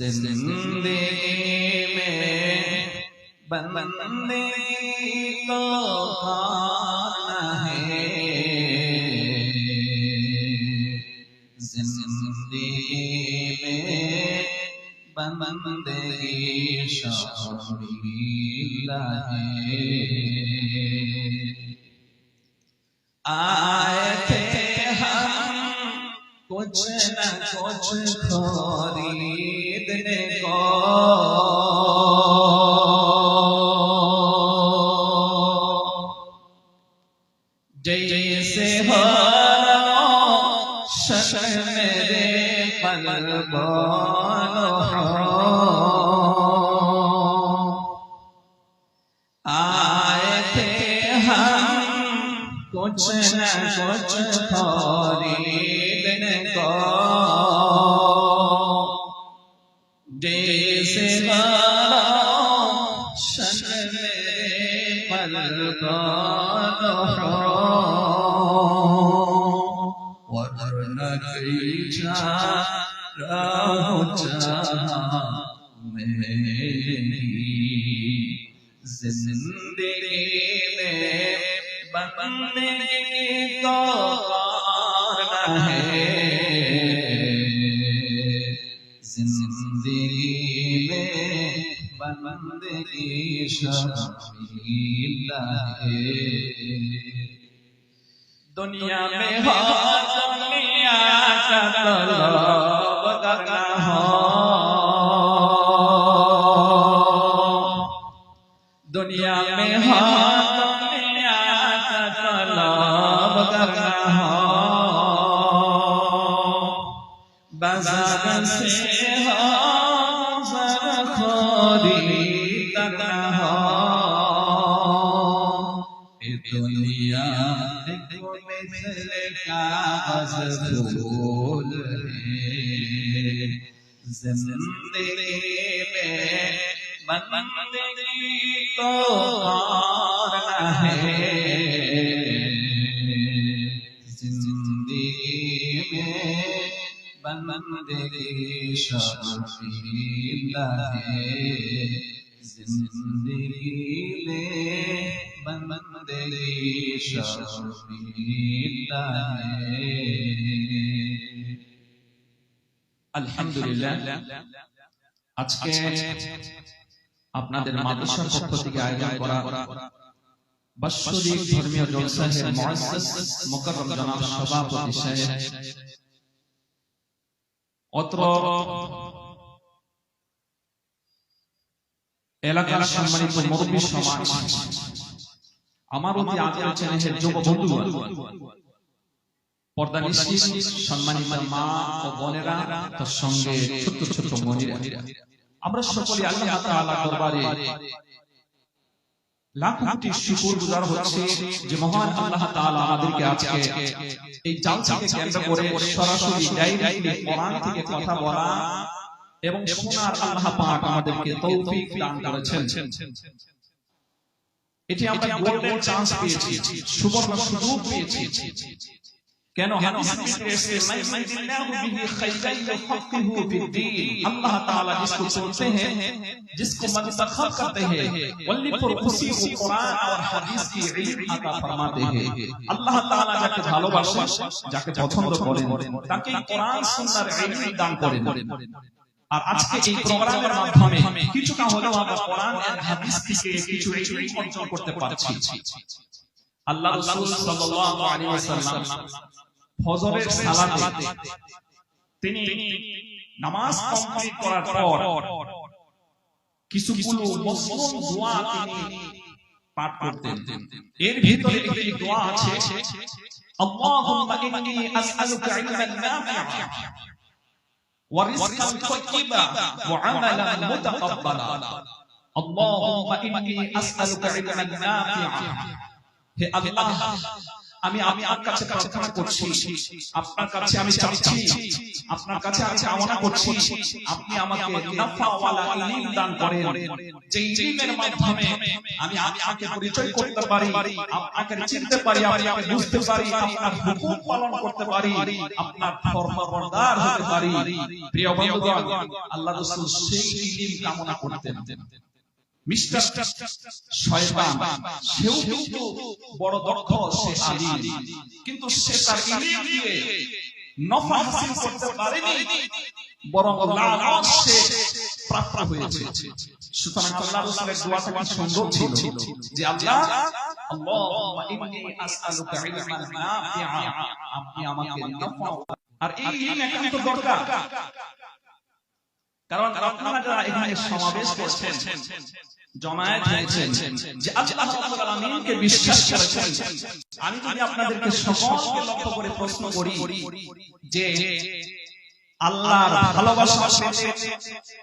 जिंदगी में बंदे को पाना है, जिंदगी में बंदगी शर्मीला है। आए थे हम कुछ न कुछ खरीदने को, जैसे हो शक मेरे कल्बो आए थे हम कुछ न कुछ खरीदने को, जैसे शक मेरे कल्बो वरना कई जिंदगी में बंदे को पाना है, जिंदगी में बंदगी शर्मीला है। दुनिया में हो दुनिया का तलब करना हो, दुनिया में हो दुनिया का तलब करना हो, बाजार से हो खरीद करना हो। दुनिया कागज फूल है, जिंदगी में बंदगी को पाना है, जिंदगी में बंदगी शर्मीला है, जिंदगी में बंदगी शर्मीला है। আলহামদুলিল্লাহ, আজকে আপনাদের মাদ্রাসার পক্ষ থেকে আয়োজন করা বাৎসরিক ধর্মীয় জলসায় মুআজ্জাজ মুকাররম জনাব সভাপতি সাহেব, অত্র এলাকার সম্মানিত মুরব্বী সমাজ, আমার অতি আদরের চ্যানেলের যুব বন্ধুগণ, পর্দানিশী সম্মানিত মা ও বোনেরা, তার সঙ্গে ছোট ছোট মনিরা, আমরা সকলে আল্লাহ তাআলার দরবারে লাখ কোটি শুকরগুজার হচ্ছে যে মহান আল্লাহ তাআলা আমাদেরকে আজকে এই জালসাকে কেন্দ্র করে সরাসরি ডাইরেক্টলি কোরআন থেকে কথা বলা এবং শোনার আল্লাহ পাক আমাদেরকে তৌফিক দান করেছেন। এটি আমরা গোল্ডেন চান্স পেয়েছি, সুবর্ণ সুযোগ পেয়েছি। কেন হাদিসে এসেছে মাইয়াদিল্লাহু বিহি খাইরান ইয়াফাকিহু ফিদ্দীন, আল্লাহ তাআলা जिसको चुनते हैं, जिसको मंतखब करते हैं, वल्ली पर उसी को कुरान और हदीस की इल्म अता फरमाते हैं। আল্লাহ তাআলা যাকে ভালোবাসেন, যাকে পছন্দ করেন, তাকে কোরআন সুন্নাহর ইলম দান করেন। আর আজকে এই প্রোগ্রামের মাধ্যমে কিছুটা হলেও আমরা কোরআন আর হাদিস থেকে কিছু ইলম অর্জন করতে পারছি। আল্লাহ রাসূল সাল্লাল্লাহু আলাইহি ওয়াসাল্লাম ফজরের সালাতে তিনি নামাজ কমপ্লিট করার পর কিছুগুলো মসনুন দোয়া তিনি পাঠ করতেন। এর ভিতরে একটি দোয়া আছে, আল্লাহুম্মা ইন্নী আসআলুকা ইলমান নাফিআ ওয়া রিজকান তাইয়্যিবা ওয়া আমালান মুতাকাব্বালা। আল্লাহুম্মা ইন্নী আসআলুকা ইলমান নাফিআ, হে আল্লাহ আমি আপনার কাছে প্রার্থনা করছি, আপনার কাছে আমি চাচ্ছি, আপনার কাছে আমি কামনা করছি, আপনি আমাকে নাফাওয়ালা ইলম দান করেন, যে ইলমের মাধ্যমে আমি আপনাকে পরিচয় করতে পারি, আপনাকে চিনতে পারি, আপনাকে বুঝতে পারি, আপনার হুকুম পালন করতে পারি, আপনার ফরমাবরদার হতে পারি। প্রিয় বন্ধুগণ, আল্লাহ রাসূল সেই ইলম কামনা করতেন। মিস্টার শয়তান সেও কিন্তু বড় দক্ষ, সে আলিম, কিন্তু সে তার ইলম দিয়ে নফা হাসিল করতে পারেনি, বরং লানত সে প্রাপ্ত হয়েছে। সুতরাং আল্লাহ রাসূলের দোয়াটা কি সুন্দর ছিল যে আল্লাহ, আল্লাহুম্মা ইন্নী আসআলুকা ইলমান নাফিআ, আপনি আমাকে নফা, আর এই ইলম একান্ত দরকার। কারণ আপনারা যারা এখানে সমাবেশ করছেন, জমায়েত হয়েছেন, যে আল্লাহ রাব্বুল আলামিনকে বিশ্বাস করেছেন, আমি যদি আপনাদেরকে সকলকে লক্ষ্য করে প্রশ্ন করি যে আল্লাহর ভালোবাসা পেতে,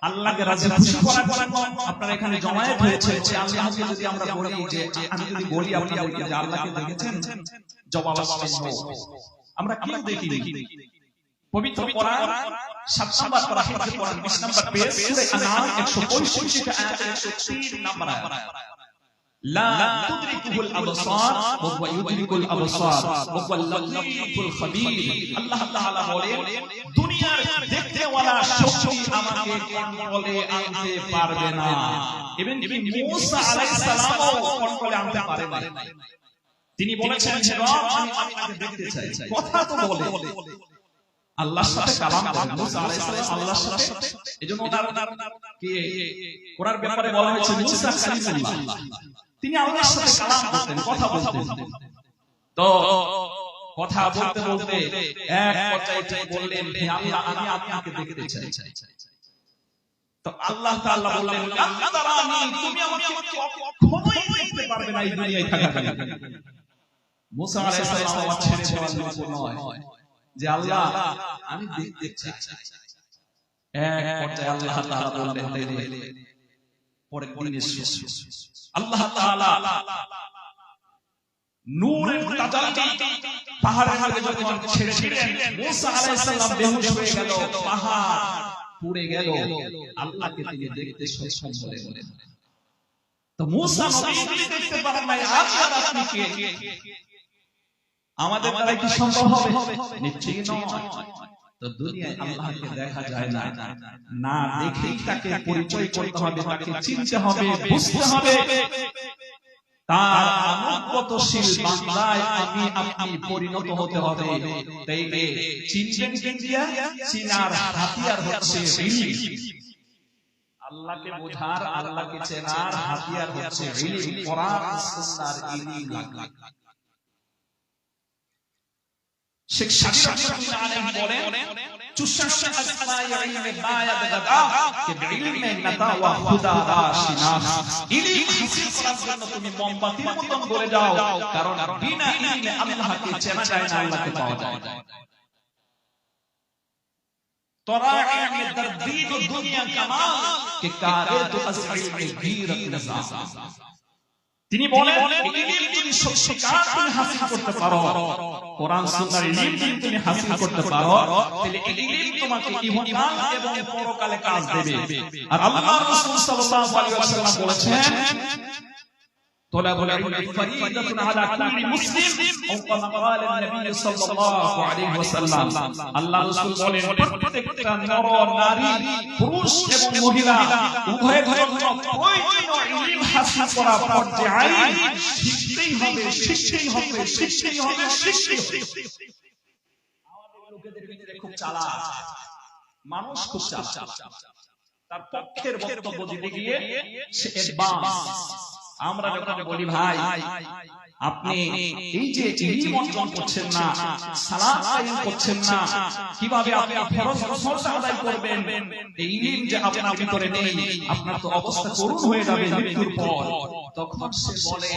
আল্লাহকে রাজি খুশি করার জন্য আপনারা এখানে জমায়েত হয়েছে, যে আল্লাহকে যদি আমরা বলি, যে আমি যদি বলি আপনাদেরকে যে আল্লাহকে দেখেছেন, জবাব আসবে নো। আমরা কেউ দেখিনি। পবিত্র কোরআন 7 নম্বর পারা হিফজ কোরআন 20 নম্বর পেজ, সূরা আনাম 165 আয়াত 103 নম্বর আয়াত, লা তুদরিকুল আবসার ওয়া হুয়া ইউদরিকুল আবসার ওয়া হুয়াল লাতীফুল খাবীর। আল্লাহ তাআলা বলেন, দুনিয়ার দেখতে ওয়ালা শক্তি আমাকে কন্ট্রোলে আনতে পারবে না। ইভেন মুসা আলাইহিস সালামও কন্ট্রোলে আনতে পারে না। তিনি বলেছেন যে রব, আমি আপনাকে দেখতে চাই। কথা তো বলে, আল্লাহর সাথে কালাম করেন মুসা আলাইহিস সালাম আল্লাহর সাথে, এজন্য ওনার কি ওনার ব্যাপারে বলা হয়েছে মুসা কালিমুল্লাহ, তিনি আল্লাহর সাথে কালাম করতেন, কথা বলতেন। তো কথা বলতে বলতে এক পর্যায়ে তিনি বললেন, হে আল্লাহ, আমি আপনাকে দেখতে চাই। তো আল্লাহ তাআলা বললেন, লা তারানি, তুমি আমাকে কখনোই দেখতে পারবে না এই দুনিয়ায় থাকাকালীন। মুসা আলাইহিস সালাম আওয়াজ ছেড়ে বললেন, নয় যে আল্লাহ, আমি দেখতে চাই। এক পর্যায়ে আল্লাহ তাআলা বললেন, পরের দিন এসো। আল্লাহ তাআলা নূরের তাজাল্লি পাহাড়ের মধ্যে যখন ছেড়েছিলেন, মুসা আলাইহিস সালাম বেহুশ হয়ে গেল, পাহাড় পুড়ে গেল, আল্লাহকে তিনি দেখতে সক্ষম হলেন। তো মুসা নবী দেখতে পারেন নাই, আর আপনি কে? আমাদের দ্বারা কি সম্ভব হবে? নিশ্চয়ই নয়। তো দুনিয়ায় আল্লাহকে দেখা যায় না, না দেখেই তাকে পরিচয় করতে হবে, তাকে চিনতে হবে, বুঝতে হবে। তার অনুগতশীল বান্দায় আমি আপনি পরিণত হতে হবে। তাইলে চিনবেন কি দিয়া? চিনার হাতিয়ার হচ্ছে ইলম। আল্লাহকে বোঝার, আল্লাহকে চেনার হাতিয়ার হচ্ছে ইলম, কোরআন সুন্নাহর ইলম লাগবে। শেখ সাদি রাহমাতুল্লাহ আলাইহি বলেন, চুশাশা আসমাই ইলমে বায়াদ গাদা কে ইলমে নাতা ওয়া খুদা রাশিনাস। ইলম হাসিল করার জন্য তুমি মোমবাতির মতন গলে যাও, কারণ বিনা ইলমে আল্লাহকে চেনা যায় না, আল্লাহকে পাওয়া যায় না। তরাঈ মে দরদীদ দুনিয়া কামাল কে কারে তো আসল মে গীরত নজা। তিনি বলেন, ইলম যদি সত্যিকার তুমি হাসিল করতে পারো, কোরআন সুন্নাহর ইলম যদি তুমি হাসিল করতে পারো, তাহলে এই ইলম তোমাকে ইহকাল এবং পরকালে কাজ দেবে। আর আল্লাহর রাসূল সাল্লাল্লাহু আলাইহি ওয়াসাল্লাম বলেছেন, তলাবুল ইলমি ফরিদাতুন আলা কুল্লি মুসলিম, ও কামা ক্বালা নবী সাল্লাল্লাহু আলাইহি ওয়াসাল্লাম। আল্লাহ রাসূল বলেন, প্রত্যেকটা নর নারী, পুরুষ এবং মহিলা উভয়ের জন্য প্রয়োজনীয় ইলম হাসিল করা ফরজে আইন, শিখতেই হবে, শিখতেই হবে, শিখতেই হবে, শিখতেই হবে। আমাদের লোকেদের ভিতরে খুব চালাক মানুষ, খুব চালাক, তার পক্ষের বক্তব্য দিতে গিয়ে সে অ্যাডভান্স। আমরা যখন বলি, ভাই আপনি এই যে ইলম অর্জন করছেন না, সালাত কায়েম করছেন না, কিভাবে আপনি ফরজ ফরজটা আদায় করবেন, এই ইলম যে আপনার ভিতরে নেই, আপনার তো অবস্থা করুণ হয়ে যাবে মৃত্যুর পর। তখন সে বলে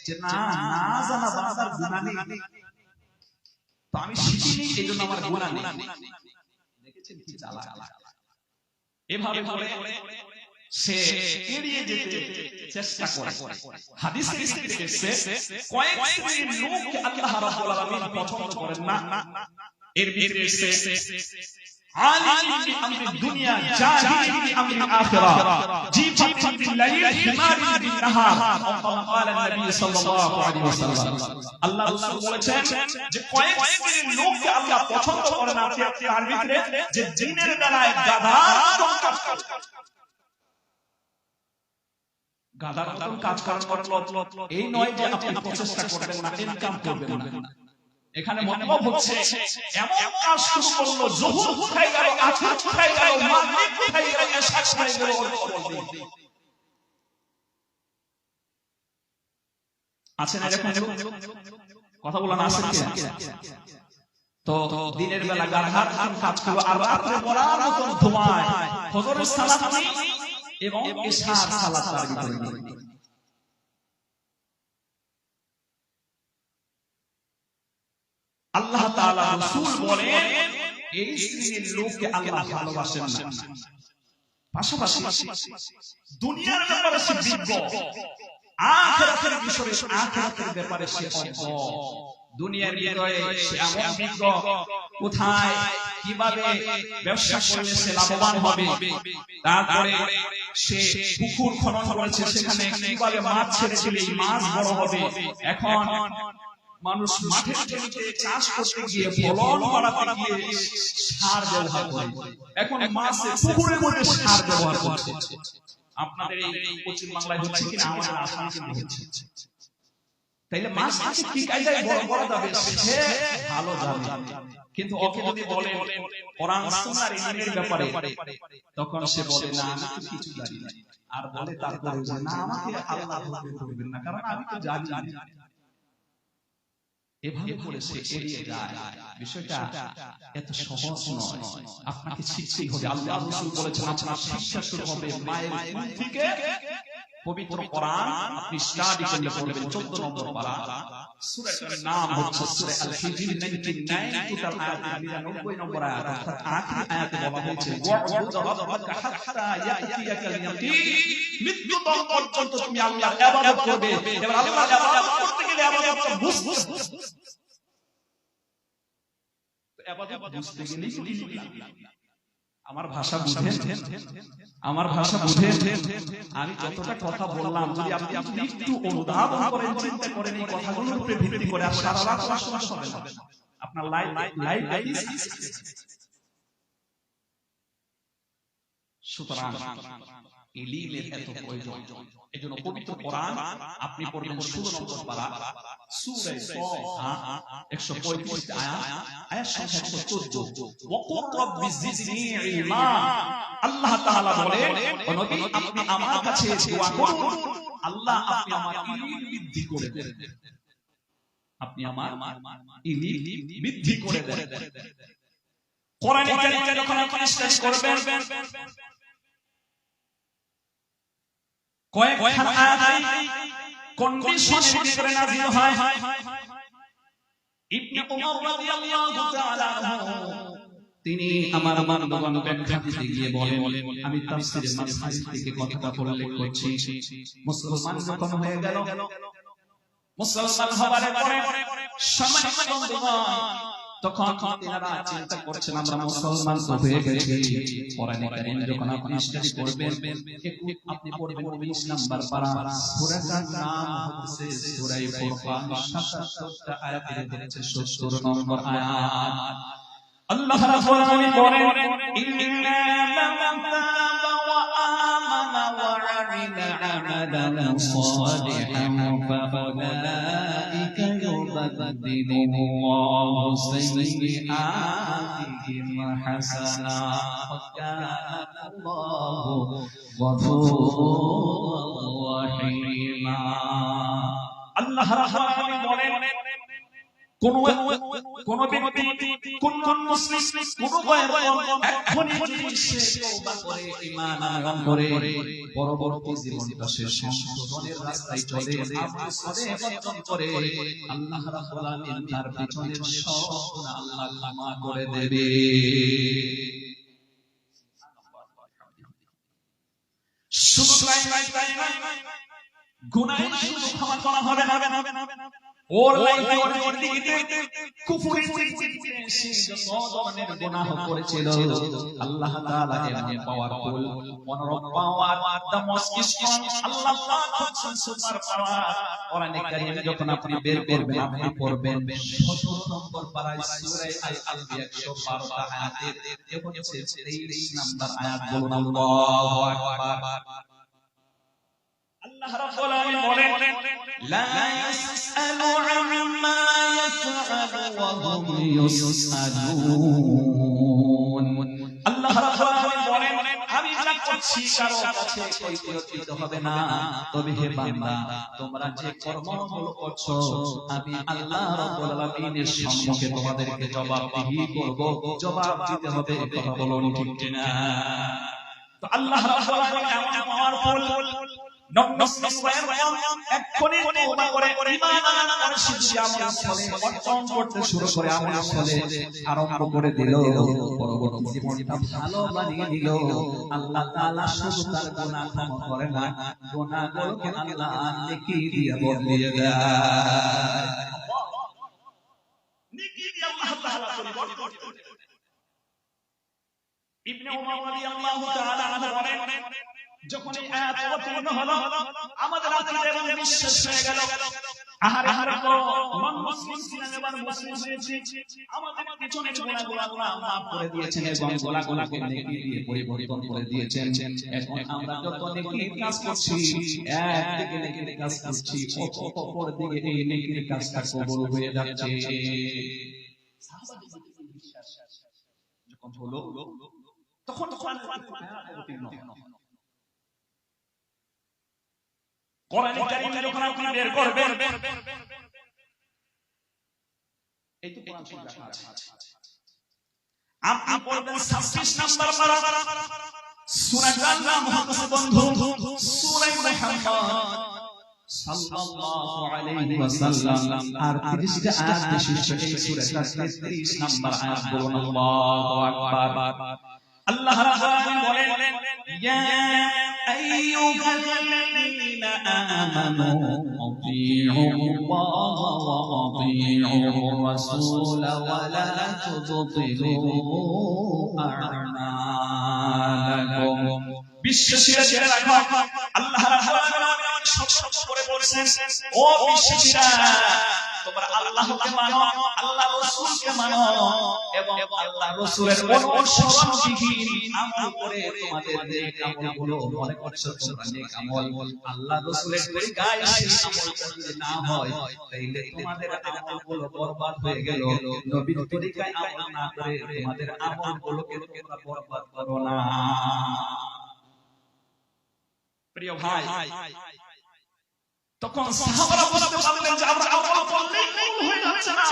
যে না, না জানা বান্দার গুনাহ নেই, তো আমি শিখিনি, এইজন্য আমার গুনাহ নেই। দেখেছেন কি চালাক? এভাবে বলে সে এড়িয়ে যেতে চেষ্টা করে। হাদিসে এসেছে কয়েক শ্রেণীর লোককে আল্লাহ রাব্বুল আলামিন পছন্দ করেন না। এর ভিতরে এসেছে আলিম বিআমরি দুনিয়া জাহিল বিআমরি আখিরা জিফাতিন বিল্লাইল হিমারিন বিন্নাহার ক্বাল নবী সাল্লাল্লাহু আলাইহি ওয়াসাল্লাম। আল্লাহ রাসূল বলেছেন যে কয়েক শ্রেণীর লোককে আল্লাহ পছন্দ করেন না তার ভিতরে যে দিনের বেলায় গাধার মতো কাজ করে, গাধার মতো কাজ করেন। এই নয় যে আপনি প্রচেষ্টা করবেন না, ইনকাম করবেন না। এখানে মতলব হচ্ছে এমন কাজ শুরু করলো, যুহুর কোথায় গেল, আসর কোথায় গেল, মাগরিব কোথায় গেল, এশা কোথায় গেল, আছে না এরকম কথা বলা না আছে কি? তো দিনের বেলা গাধার কাজ করলো আর রাতে বলার মতো ঘুমায়, ফজরের সালাত নেই এবং এশার সালাত তার ভিতরে নেই। আল্লাহ তাআলা রাসূল বলেন এই শ্রেণীর লোককে আল্লাহ ভালোবাসেন না। পাশাপাশি দুনিয়ার ব্যাপারে সে বিজ্ঞ, আখিরাতের বিষয়ে আখিরাতের ব্যাপারে সে অজ্ঞ। দুনিয়ার বিষয়ে সে এমন বিজ্ঞ, কোথায় কিভাবে ব্যবসা করলে সে লাভবান হবে, তারপরে সে পুকুর খনন করেছে, সেখানে কিভাবে মাছ ছেড়ে দিলে মাছ বড় হবে। এখন মানুষ মাঠের জমিতে চাষ করতে গিয়ে ফলন বাড়াতে গিয়ে সার ব্যবহার করে, এখন মাছে পুকুরের মধ্যে সার ব্যবহার করছে। আপনাদের এই পশ্চিম বাংলায় হচ্ছে কিনা আমাদের আসামে কিন্তু হচ্ছে। তাইলে মাছটাকে কি কায়দায় বড় করা যাবে সে ভালো জানে, কিন্তু ওকে যদি বলেন কোরআন সুন্নাহর ইলমের ব্যাপারে, তখন সে বলে না আমি তো কিছু জানি না, আর বলে তারপরে যে না আমাকে আল্লাহ বলবেন না, কারণ আমি তো জানি না। এভাবে করে সে এড়িয়ে যায়। বিষয়টা এত সহজ নয়, আপনাকে শিখতেই হবে। আল্লাহ রাসূল বলেছেন আপনার শিক্ষা শুরু হবে মায়ের কোল থেকে। পবিত্র কোরআন আপনি স্টাডি করলে পড়বেন 14 নম্বর পারা, সূরাটার নাম হচ্ছে সূরা আল হিজর 99 টোটাল আয়াত 99 নম্বর আয়াত, অর্থাৎ আখির আয়াতে বলা হয়েছে ওয়া'বুদ রাব্বাকা হাত্তা ইয়াতিয়াকাল ইয়াকিন, মৃত্যু পর্যন্ত তুমি আল্লাহর ইবাদত করবে। এবার আল্লাহর ইবাদত করতে গেলে ইবাদতটা বুঝতে আমার ভাষা বুঝেন, আমার ভাষা বুঝেন। আমি যতটা কথা বললাম যদি আপনি একটু অনুধাবন করেন, চিন্তা করেন এই কথাগুলোর উপরে ভিত্তি করে, আর সারা রাত পড়াশোনা করবেন না, আপনার লাইফ সুতরাং ইলমের এত প্রয়োজন। এজন্য পবিত্র কোরআন আপনি পড়বেন 16 নম্বর পারা সূরা তাহা 135 আয়াত সংখ্যা 14, ওয়াকুর রাব্বি জিদনি ইলমা। আল্লাহ তাআলা বলেন ও নবী আপনি আমার কাছে দোয়া করুন, আল্লাহ আপনি আমার ইলম বৃদ্ধি করে দেন, আপনি আমার ইলম বৃদ্ধি করে দেন। কোরআনে কারীমে যখন আপনি স্টাডি করবেন কয়েকখান আয়াত কন্ডিশনের ভিতরে নাযিল হয়। ইবনে উমর রাদিয়াল্লাহু তাআলা আনহু তিনি আমার বন্ধুগণ ব্যাখ্যা দিতে গিয়ে বলেন, আমি তাফসীরে মাসআল থেকে কথাটা উল্লেখ করছি। মুসলমান যখন হয়ে গেল, মুসলমান হওয়ার পরে সম্মানিত বন্ধুগণ তখন তিনারা চিন্তা করছেন আমরা মুসলমান তো হয়ে গেছি, কোরআনে কারীম যখন আপনি স্টাডি করবেন আপনি পড়বেন 19 নাম্বার পারা, সূরাটার নাম হচ্ছে সূরা ফুরকান, 77টা আয়াতের হচ্ছে 70 নম্বর আয়াত। আল্লাহ রাব্বুল আলামিন বলেন ইন্না মান তাবা ওয়া আমানা ওয়া আমিলা আমালান সালিহান ফাউলাইকা ইউবাদদিলুল্লাহু সাইয়্যাতিহিম হাসানাত ওয়া কানাল্লাহু গফুরুর রাহিমা। আল্লাহ রাব্বুল আলামিন বলেন কোন ব্যক্তি কোন মুসলিম কোন এখনই যদি সে তওবা করে ঈমান আনয়ন করে পরবর্তী জীবনটা সে সংশোধনের রাস্তায় চলে, আমল সালেহ অর্জন করে, আল্লাহ রাব্বুল আলামিন তার পিছনের সব গুনাহ আল্লাহ ক্ষমা করে দেবে। শুধু তাই নয়, গুনাহ শুধু ক্ষমা করা হবে না, ওর লাইফে ওর জিন্দেগিতে কুফরি জিন্দেগিতে সে যত ধরনের গুনাহ করেছিল আল্লাহ তাআলা এমন পাওয়ারফুল মনোরম পাওয়ার দ্য মোস্ট স্ট্রং আল্লাহ পাক হচ্ছেন সুপার পাওয়ার। কোরআনে কারীমে যখন আপনি বের করবেন আপনি পড়বেন 17 নম্বর পারায় সূরা আল আনবিয়া 112 টা আয়াতে এ হচ্ছে 23 নম্বর আয়াত। বলুন আল্লাহু আকবার। আল্লাহ রাব্বুল আলামিন বলেন লা ইয়াসআলু আম্মা ইয়াফআলু ওয়া হুম ইউসআলুন। আল্লাহ রাব্বুল আলামিন বলেন আমি যা করছি কারো কাছে কৈফিয়ত দিতে হবে না, তবে হে বান্দা তোমরা যে কর্মগুলো করছো আমি আল্লাহ রাব্বুল আলামিনের সম্মুখে তোমাদেরকে জবাবদিহি করব, জবাব দিতে হবে। কথা বলুন ঠিক কিনা? তো আল্লাহ রাব্বুল আলামিন এমন পাওয়ারফুল এক্ষুনি তওবা করে ঈমান আনার পরে শিশু আমল ফলে অর্জন করতে শুরু করে আমল ফলে আরম্ভ করে দিল, পরবর্তী জীবনটা ভালো বানিয়ে দিল। আল্লাহ তাআলা শুধু তার গুনাহ ক্ষমা করে না, গুনাহগুলোকে আল্লাহ নেকি দিয়ে বদলিয়ে দেয়। নেকি দিয়ে আল্লাহ তাআলা পরিবর্তন করে দেয়। ইবনে উমর রাদিয়াল্লাহু তাআলা আনহু বলেন যখন এই আয়াত অবতীর্ণ হলো আমাদের আকীদা এবং বিশ্বাস হয়ে গেল আহারে তো নন মুসলিম ছিলেন এবার মুসলিম হয়েছে, আমাদের পিছনে গুনাহগুলো আল্লাহ মাফ করে দিয়েছেন এবং গুনাহগুলোকে নেকি দিয়ে পরিবর্তন করে দিয়েছেন। এখন আমরা যত নেকির কাজ করছি একদিকে নেকির কাজ করছি, অপর দিকে এই নেকির কাজটা কবুল হয়ে যাচ্ছে। সাহাবাদের বিশ্বাস যখন হলো তখন আয়াত অবতীর্ণ হলো। কোরআনে কারীমে যখন আপনি বের করবেন এই তো কোরআন শরীফ লেখা আছে, আপনি পড়বেন 26 নাম্বার পারা সূরাটার নাম হচ্ছে বন্ধু সূরা মুহাম্মদ সাল্লাল্লাহু আলাইহি ওয়াসাল্লাম। আর 30 টা আয়াত বিশিষ্ট এই সূরাটার 33 নাম্বার আয়াত। বলুন আল্লাহু আকবার। আল্লাহ রাব্বুল আলামিন বলেন ইয়া আইয়ুহাল্লাযীনা আমানু আতিউল্লাহ ওয়া আতিউর রাসূল ওয়া লা তুবতিলু আ'মালাকুম। বিশ্বাসীরা জেনে রাখো আল্লাহ রাব্বুল আলামিন সব করে বলেছেন ও বিশ্বাসীরা তোমরা আল্লাহকে মানো, আল্লাহ রাসূলকে মানো এবং আল্লাহ রাসূলের অনুসরণবিহীন আমল করে তোমাদের নেক আমলগুলো মনে করছো তোমরা নেক আমল, আল্লাহ রাসূলের তরিকায় সেই আমলটা যদি না হয় তাহলে তোমাদের আমলগুলো বরবাদ হয়ে গেল। নবীর তরিকায় আমল না করে তোমাদের আমলগুলোকে তোমরা বরবাদ করো না। প্রিয় ভাই তখন সাহাবারা বুঝতে পারলেন যে আমরা আমল করলেই কবুল হয়ে যাচ্ছে না,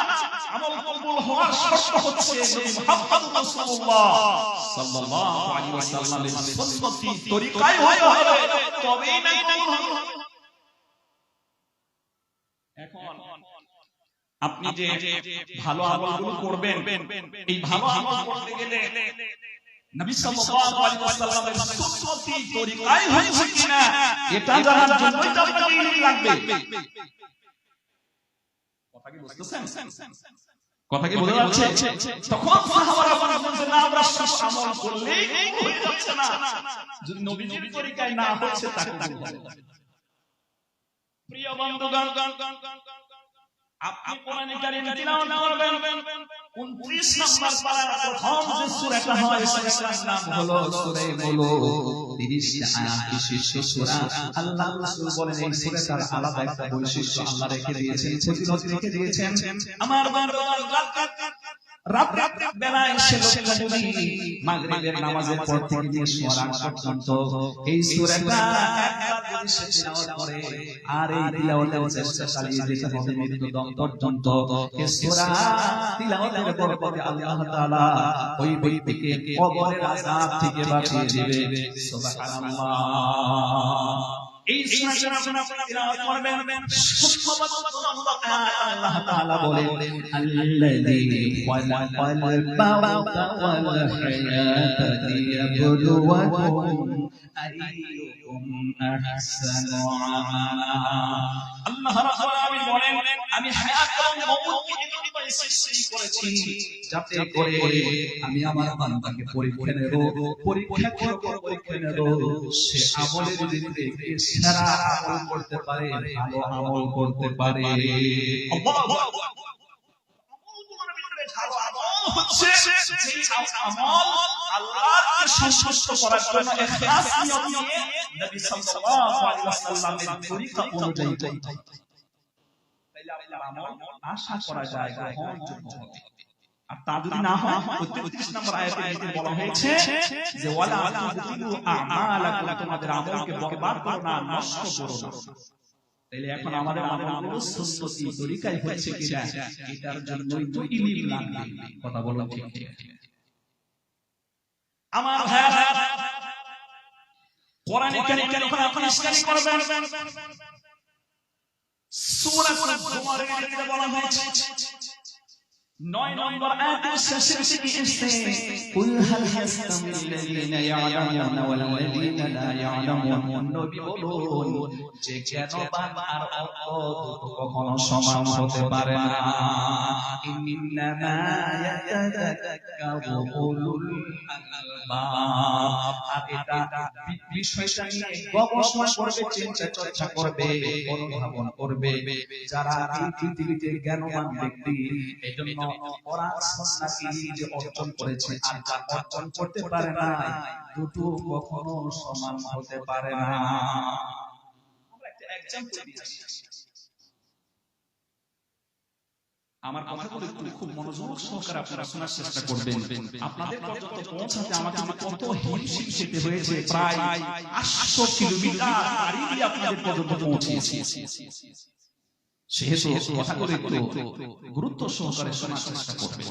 আমল কবুল হওয়ার শর্ত হচ্ছে মুহাম্মদ রাসূলুল্লাহ সাল্লাল্লাহু আলাইহি ওয়াসাল্লামের সুন্নতি তরিকায় হতে হবে, তবেই না কবুল হবে। এখন আপনি যে ভালো আমলগুলো করবেন এই ভালো আমল করতে গেলে নবী সাল্লাল্লাহু আলাইহি ওয়াসাল্লামের সুন্নতি তরিকায় হচ্ছে কিনা এটা জানার জন্যই তো আপনাকে ইলম লাগবে। কথা কি বুঝতেছেন? কথা কি বোঝা যাচ্ছে? তখন সাহাবারা বলছেন না আমরা সব আমল করলেই হয়ে যাচ্ছে না, যদি নবীজির তরিকায় না হচ্ছে তাকে হবে। প্রিয় বন্ধুগণ আপনি কোরআনে কারীমে তিলাওয়াত করবেন 29 নম্বর পারার প্রথম যে সূরাটা হয় সেটার নাম হলো সূরা মুলক। 30 টা আয়াত বিশিষ্ট সূরা। আল্লাহ রাসূল বলেন এই সূরাটার আলাদা একটা বৈশিষ্ট্য আল্লাহ রেখে দিয়েছেন, ফজিলত রেখে দিয়েছেন। আমার বান্দাগণ রাত বেলায় সে লোকটা যদি মাগরিবের নামাজের পর থেকে নিয়ে শোয়ার পর্যন্ত এই সূরাটা একবার যদি সে তিলাওয়াত করে আর এই তিলাওয়াতের চেষ্টা চালিয়ে যেতে হবে মৃত্যুদম পর্যন্ত, এই সূরা তিলাওয়াতের বরকতে আল্লাহ তাআলা ওই ব্যক্তিকে কবরের আযাব থেকে বাঁচিয়ে দিবে। সুবহানাল্লাহ। এই সূরা আপনারা তিলাওয়াত করবেন। সম্ভবত আল্লাহ তাআলা বলেন আল্লাযী খালাকাল মাউতা ওয়াল হায়াতা লিয়াবলুয়াকুম আইয়ুকুম আহসানু আমালা। আল্লাহ রাব্বুল আলামিন বলেন আমি হায়াত এবং মওতকে এজন্য সৃষ্টি করেছি যাতে করে আমি আমার বান্দাকে পরীক্ষা নেব, পরীক্ষা নেব সে আমলের ভিত্তিতে সেরা আমল করতে পারে, ভালো আমল করতে পারে। আল্লাহু আকবার। আমলগুলোর ভিতরে ভালো আমল হচ্ছে যে আমল আল্লাহকে সন্তুষ্ট করার জন্য ইখলাস নিয়ত নিয়ে নবী সাল্লাল্লাহু আলাইহি ওয়াসাল্লামের তরিকা অনুযায়ী করতে। তাইলে আপনার আমল আশা করা যায় গ্রহণযোগ্য হবে। আর তা যদি না হয় 33 নম্বর আয়াতে এতে বলা হয়েছে যে ওয়ালা তুবতিলু আমালাকুম, তোমাদের আমলকে বরবাদ করো না, নষ্ট করো না। তাইলে এখন আমাদের আমলগুলো সুন্নতি তরিকায় হচ্ছে কিনা এটার জন্যই তো ইলম লাগবে। কথা বলো ঠিক ঠিক। আমার ভাইরা কোরআনে কারীমের উপর আপনি স্টাডি করবেন। সূরা জুমারের ভিতরে বলা হয়েছে 9 নম্বর আয়াতের শেষের দিকে এসেছে কুল হাল ইয়াস্তামিল্লাযীনা ইয়ালামুনা ওয়াল লাযীনা লা ইয়ালামুন। নবী বলুন যে জ্ঞানবান আর অজ্ঞ কখনো সমান হতে পারে না। ইন্নামা ইয়াতাযাক্কারু উলুল আলবাব। আর এটা বিষয়টা নিয়ে গবেষণা করবে, চিন্তা চর্চা করবে, অনুধাবন করবে যারা এই পৃথিবীতে জ্ঞানবান ব্যক্তি। এজন্য কোরআন সুন্নাহ যে অর্জন করেছে আর যা অর্জন করতে পারে না দুটো কখনো সমান হতে পারে না। আমরা একটা एग्जांपल দিচ্ছি। আমার কথাগুলো খুব মনোযোগ সহকারে আপনারা শোনার চেষ্টা করবেন। আপনাদের পর্যন্ত পৌঁছাতে আমাকে কত হিমশিম খেতে হয়েছে, প্রায় 800 কিলোমিটার গাড়ি দিয়ে আপনাদের পর্যন্ত পৌঁছেছি। সেহেতু কথাগুলো একটু গুরুত্ব সহকারে শোনার চেষ্টা করবেন।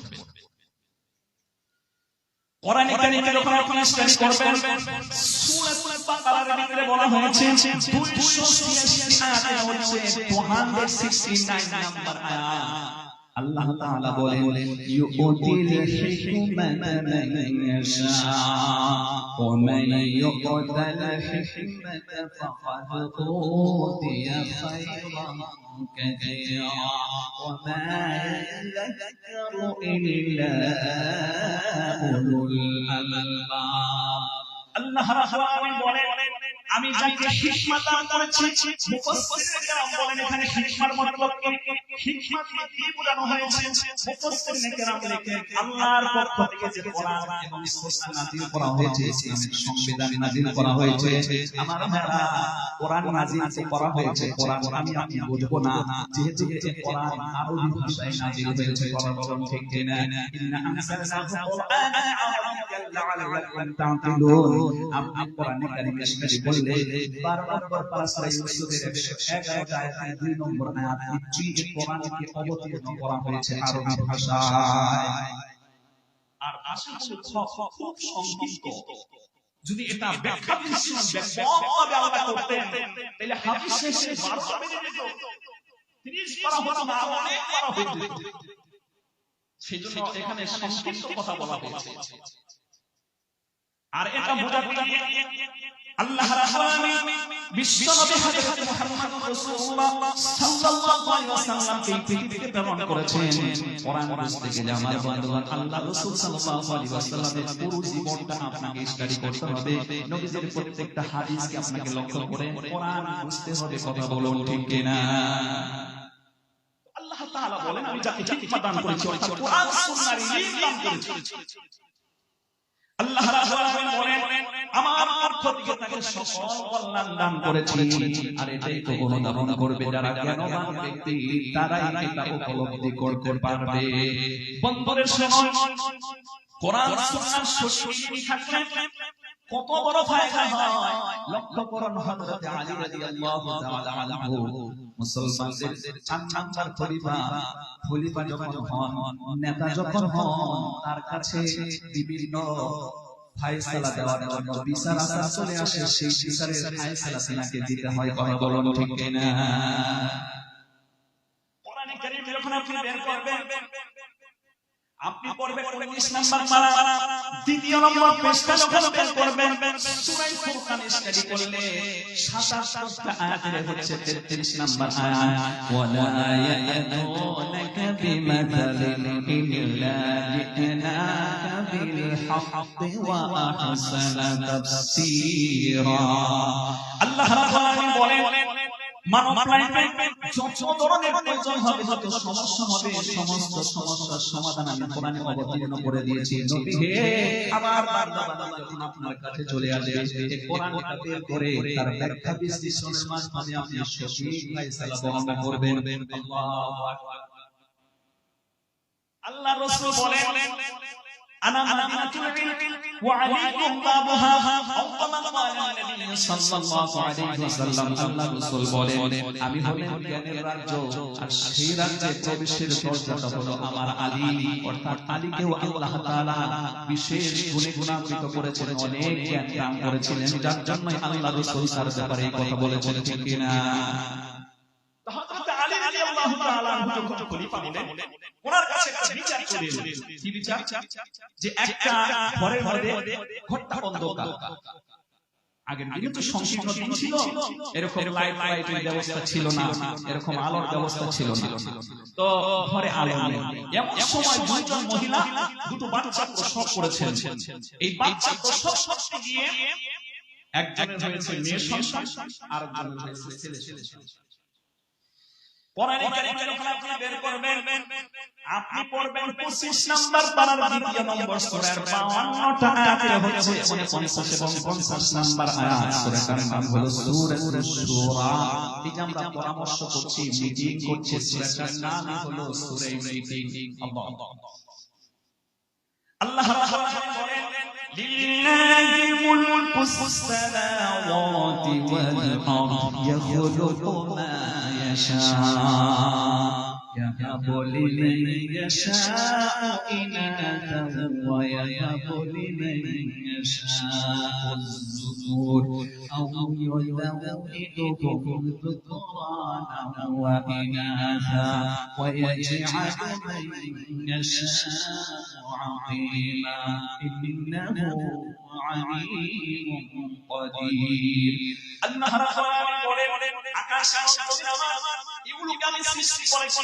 কোরআনে কারীমের উপর আপনি স্টাডি করবেন। সূরাতুল বাকারার ভিতরে বলা হয়েছে 286 আয়াতে হচ্ছে 269 নাম্বার আয়াত। আল্লাহ তাআলা বলেন ইউতিল হিকমাতা মান ইয়াশা ওয়া মান ইউতাল হিকমাতা ফাকাদ উতিয়া খায়রান কাসীরা ওয়া মা ইয়াযাক্কারু ইল্লা উলুল আলবাব। আল্লাহ রাব্বুল আলামিন বলেন আমি যাকে হিকমত দান করেছি, মুফাসসিররা কেরাম বলেন এখানে হিকমার মতলব কি, হিকমত কি বোঝানো হয়েছে। মুফাসসিররা কেরাম লেখেন আল্লাহর পক্ষ থেকে যে কোরআন এবং সুন্নাহ নাযিল করা হয়েছে, ইসলামের সংবিধান নাযিল করা হয়েছে। আমার ভাইরা কোরআন নাযিল করা হয়েছে, কোরআন আমি আপনি বুঝবো না, যেহেতু এই কোরআন আরবি ভাষায় নাযিল হয়েছে। কথা বলুন ঠিক কিনা। ইন্না আনসালনাহু কুরআনান আরাবিয়্যান লাআল্লাকুম তা'কিলুন। আপনি কোরআনে কারীমে স্টাডি করলে 12 নম্বর পারা সূরা ইউসুফের 111 আয়াত 2 নম্বর আয়াত এই কোরআনকে অবতীর্ণ করা হয়েছে আরবি ভাষায়। আর ভাষাগুলো খুব সংক্ষিপ্ত। যদি এটা ব্যাখ্যা বিশ্লেষণ ব্যাপকভাবে আলাদা করতেন তাহলে হাদিস শেষে 12 মিনিটে 30 পারা হতো না, অনেক পারা হতো। সেজন্য এখানে সংক্ষিপ্ত কথা বলা হয়েছে। আর এটা বোঝাতে আল্লাহ রাব্বুল আলামিন বিশ্বনবী হযরত মুহাম্মদ রাসূলুল্লাহ সাল্লাল্লাহু আলাইহি ওয়াসাল্লামকে পৃথিবীতে প্রেরণ করেছেন কোরআন বুঝতে গেলে আমার বন্ধুগণ আল্লাহ রাসূল সাল্লাল্লাহু আলাইহি ওয়াসাল্লামের পুরো জীবনটা আপনাকে স্টাডি করতে হবে। নবীজির প্রত্যেকটা হাদিসকে আপনাকে লক্ষ্য করে কোরআন বুঝতে হবে। কথা বলুন ঠিক কিনা। আল্লাহ তাআলা বলেন আমি যাকে হিকমত দান করেছি অর্থাৎ কোরআন সুন্নাহর ইলম দান করেছি। আল্লাহ রাব্বুল আলামিন বলেন আমার পক্ষ থেকে তাকে সকল কল্যাণ দান করেছি। আর এটাই তো অনুধাবন করবে যারা জ্ঞানবান ব্যক্তি, তারাই এটা উপলব্ধি করতে পারবে। বন্ধুদের সময় কোরআন সুন্নাহ সঠিক থাকলে কত বড় ফায়দা হয় লক্ষ্য করুন। হযরত আলী রাদিয়াল্লাহু তাআলা আনহু মুসলমানদের 4 নাম্বার খলিফা যখন হন, নেতা যখন হন, তার কাছে বিভিন্ন ফায়সালা দেওয়ার জন্য বিচার আচার চলে আসে, সেই বিচারের ফায়সালা তিনাকে দিতে হয়। কথা বলুন ঠিক কিনা? কোরআনে কারীম যখন আপনি বের করবেন, আপনি পড়বেন 19 নাম্বার পারা, দ্বিতীয় নম্বর পৃষ্ঠা যখন বের করবেন, সূরা ফুরকান স্টাডি করলে 27টা আয়াতে হচ্ছে 33 নাম্বার আয়াত, ওয়ালা ইয়াতুনাকা বিমাথালিন ইল্লা জি'নাকা বিল হাক্কি ওয়া আহসানা তাফসীরা। আল্লাহ রাব্বুল আলামিন বলেন, মানব প্রাণীর যত ধরনের প্রয়োজন হবে, যত সমস্যা হবে, সমস্ত সমস্যার সমাধান আমি কোরআনে অবতীর্ণ করে দিয়েছি। নবী হে, আমার বান্দা যখন আপনার কাছে চলে আসবে, এই কোরআনটা বের করে তার ব্যাখ্যা বিশ্লেষণের মাধ্যমে আপনি সঠিক ফায়সালা বর্ণনা করবেন। আল্লাহু আকবার। আল্লাহ রাসূল বলেন, আনা মাদিনাতুল ইলম ওয়া আলাইকুম বাবুহা, আওয়ামা ক্বালা নবী সাল্লাল্লাহু আলাইহি ওয়াসাল্লাম। আল্লাহ রাসূল বলেন, আমি হলাম জ্ঞানের রাজ্য, আর সেই রাজ্যে প্রবেশের দরজাটা হলো আমার আলী। অর্থাৎ আলীকেও আল্লাহ তাআলা বিশেষ গুণে গুণান্বিত করেছেন, অনেক জ্ঞান দান করেছিলেন, যার জন্যই আল্লাহ রাসূল তার ব্যাপারে এই কথা বলেছেন। ঠিক কি না? হযরত আলী রাদিয়াল্লাহু তাআলা যখন খলিফা হলেন, ওনার কাছে একটা বিচার চলে এলো। কি বিচার? যে একটা ঘরের মধ্যে ঘরটা অন্ধকার। আগের দিনে তো সংকীর্ণ দিন ছিল, এরকম লাইটের ব্যবস্থা ছিল না, এরকম আলোর ব্যবস্থা ছিল না। তো ঘরে আলো নেই। এমন সময় দুজন মহিলা দুটো বাচ্চা প্রসব করেছেন। এই বাচ্চা প্রসব করতে গিয়ে একজনের হয়েছে মেয়ে সন্তান, আর একজনের হয়েছে ছেলে সন্তান। কোরআনে কারীম যখন আপনি বের করবেন, আপনি পড়বেন 25 নাম্বার পারার দ্বিতীয় নম্বর সূরার 52টা আয়াতে হচ্ছে 49 এবং 50 নাম্বার আয়াত। সূরাটার নাম হলো সূরাতুশ শুরা। এই যে আমরা পরামর্শ করছি, মিটিং করছি, সূরাটার নাম হলো সূরা মিটিং। আল্লাহ রাব্বুল আলামিন বলেন, লিল্লাহি মুলকুস সামাওয়াতি ওয়াল আরদি ইয়াখলুকু মা يهب لمن يشاء إناثا ويهب لمن يشاء الذكور أو يزوجهم ذكرانا وإناثا ويجعل من يشاء عقيما إنه عليم قدير। আল্লাহ রাব্বুল আলামিন বলেন, আকাশ আর জমিন আমার, এগুলোকে আমি সৃষ্টি করেছি।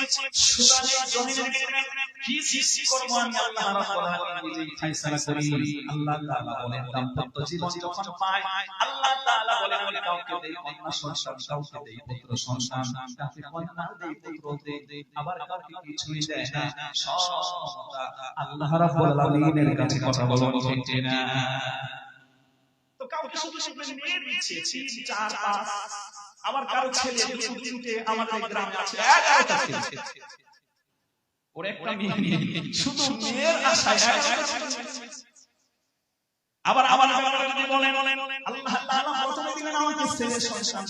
সুতরাং জমিনের কি সৃষ্টি করব আমি আল্লাহ রাব্বুল আলামিন নিজেই ফয়সালা করি। আল্লাহ তাআলা বলেন, দাম্পত্য জীবন যখন পায়, আল্লাহ তাআলা বলেন, আমি কাউকে দেই কন্যা সন্তান, কাউকে দেই পুত্র সন্তান, কাউকে কন্যা দেই পুত্র দেই, আবার কাউকে কিছুই দেয় না। সবটা আল্লাহ রাব্বুল আলামিনের কাছে। কথা বলুন ঠিক না? তো কাউকে শুধু শুধু মেয়ে দিচ্ছে 3, 4, 5, আবার কারো ছেলে দুটো আমাদের গ্রামে আছে 11টা ছেলে, ওর একটা মেয়ে নিয়ে শুধু মেয়ের আশায় 11টা ছেলে। আবার আবার বলেন আল্লাহ তাআলা প্রথমে দিলেন আমাকে ছেলে সন্তান,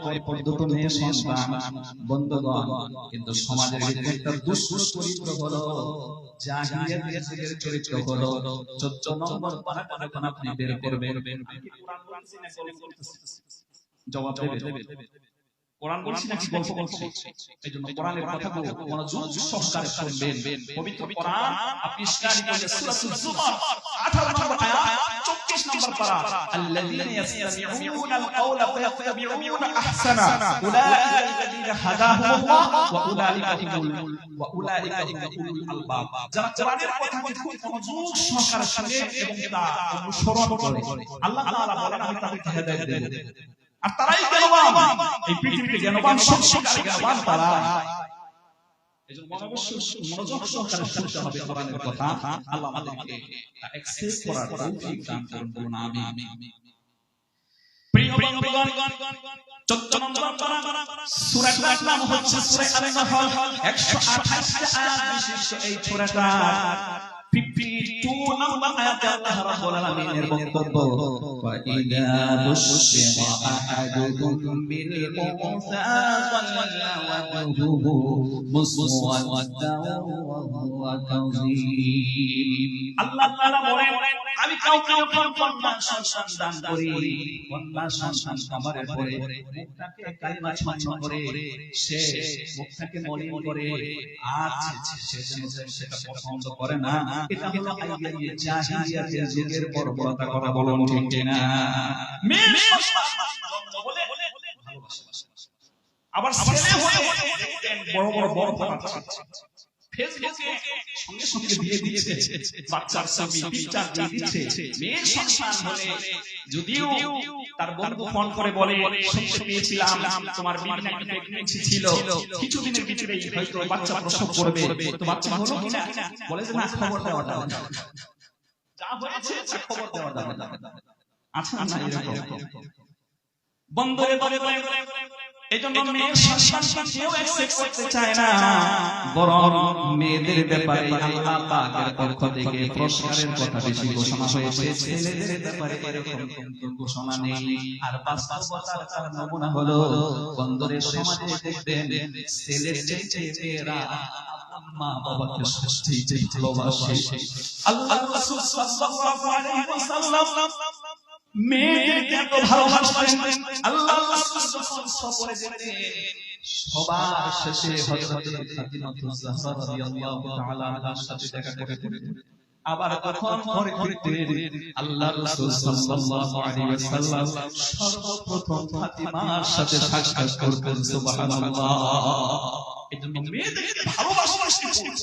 তারপরে দুটো মেয়ে সন্তান। বন্ধুগণ, কিন্তু সমাজের ভিতরে একটা দুষ্ট চরিত্র হলো, জাহিলিয়াতের যুগের চরিত্র হলো। 14 নম্বর পারাটা যখন আপনি বের করবেন, কোরআন বলছি না গল্প বলতেছি? জবাব দেবে। কোরআন বলছি নাকি গল্প বলছি? এইজন্য কোরআনের কথাগুলো মনোযোগ সহকারে শুনবেন। পবিত্র কোরআন আপনি স্টাডি করলে সূরাতুল জুমার 18 নম্বর আয়াত, 24 নম্বর পারা, আল্লাযীনা ইয়াসতামিউনাল কাওলা ফায়াত্তাবিউনা আহসানা উলাইকা হাদাহুমুল্লাহ ওয়া উলাইকা উলুল আলবাব। যারা কোরআনের কথাকে খুব মনোযোগ সহকারে শুনে এবং তা অনুসরণ করে, আল্লাহ তাআলা বলেন আমি তাদেরকে হেদায়েত দেব। আর তারাই জ্ঞানবান, এই পৃথিবীতে জ্ঞানবান, সত্যিকারের জ্ঞানবান তারা। এজন্য মনোযোগ সহকারে শুনতে হবে কোরআনের কথা। আল্লাহ আমাদেরকে অ্যাকসেস করার তৌফিক দান করুন, বলুন আমিন। প্রিয় বন্ধুগণ, 14 নম্বর পারা, সূরাটার নাম হচ্ছে সূরা আন-নাহল। 128টা আয়াত বিশিষ্ট এই সূরাটা 50 2 নম্বর আয়াতে আল্লাহ রাব্বুল আলামিনের বক্তব্য ওয়া ইযা বুশিরা আহাদুকুম বিল উনসা যাল্লা ওয়াজহুহু মুসওয়াদ্দান ওয়া হুয়া কাযীম। আল্লাহ তাআলা বলেন আমি কাউকে যখন কন্যা সন্তান দান করি, কন্যা সন্তান খাবারের পরে মুখটাকে কালিমা ছন্ন করে সে মুখটাকে মলিন করে আর সে সেটা পছন্দ করে না, এটা হলো আইয়ায়ে জাহিলিয়াতের যুগের বর্বরতা। কথা বলুন ঠিক কিনা? মেয়ে সন্তান জন্ম বলে ভালোবাসা, আবার ছেলে হয়ে দেখতেন বড় বড় বর্বরতা আছে। ফেসবুকে সঙ্গে সঙ্গে দিয়ে দিয়েছে বাচ্চার ছবি, পিকচার দিয়ে দিচ্ছে। মেয়ে সন্তান হলে যদিও তার বন্ধু ফোন করে বলে শুনতে পেয়েছিলাম তোমার বিবি নাকি প্রেগন্যান্সি ছিল, কিছুদিনের ভিতরেই হয়তো বাচ্চা প্রসব করবে, তো বাচ্চা হলো কিনা বলে যে না, খবর দেওয়া যাবে না, যা হয়েছে তা খবর দেওয়া যাবে না। আচ্ছা না, এরকম বন্ধুরে বলে এজন্য মেয়ের সন্তানকে কেউ অ্যাকসেপ্ট করতে চায় না, বরং মেয়েদের ব্যাপারে আল্লাহ পাকের পক্ষ থেকে পুরস্কারের কথা বেশি ঘোষণা হয়েছে, ছেলেদের ব্যাপারে এরকম কিন্তু ঘোষণা নেই। আর বাস্তবতার তার নমুনা হলো বন্দরের সমাজে দেখবেন ছেলের চাইতে মেয়েরা মা বাবাকে সবচেয়ে ভালোবাসে। আল্লাহর রাসূল সাল্লাল্লাহু আলাইহি ওয়াসাল্লাম মেয়েদেরকে এত ভালোবাসেন। আল্লাহর রাসূল যখন সফরে যেতেন সবার শেষে হযরত ফাতিমাতুজ জাহরা রাদিয়াল্লাহু তাআলা আনহার সাথে দেখা করতেন। আবার তখন ঘরে ফিরতেন আল্লাহর রাসূল সাল্লাল্লাহু আলাইহি ওয়াসাল্লাম সর্বপ্রথম ফাতিমার সাথে সাক্ষাৎ করতেন। সুবহানাল্লাহ। এজন্য মেয়েদেরকে ভালোবাসা শিখুন।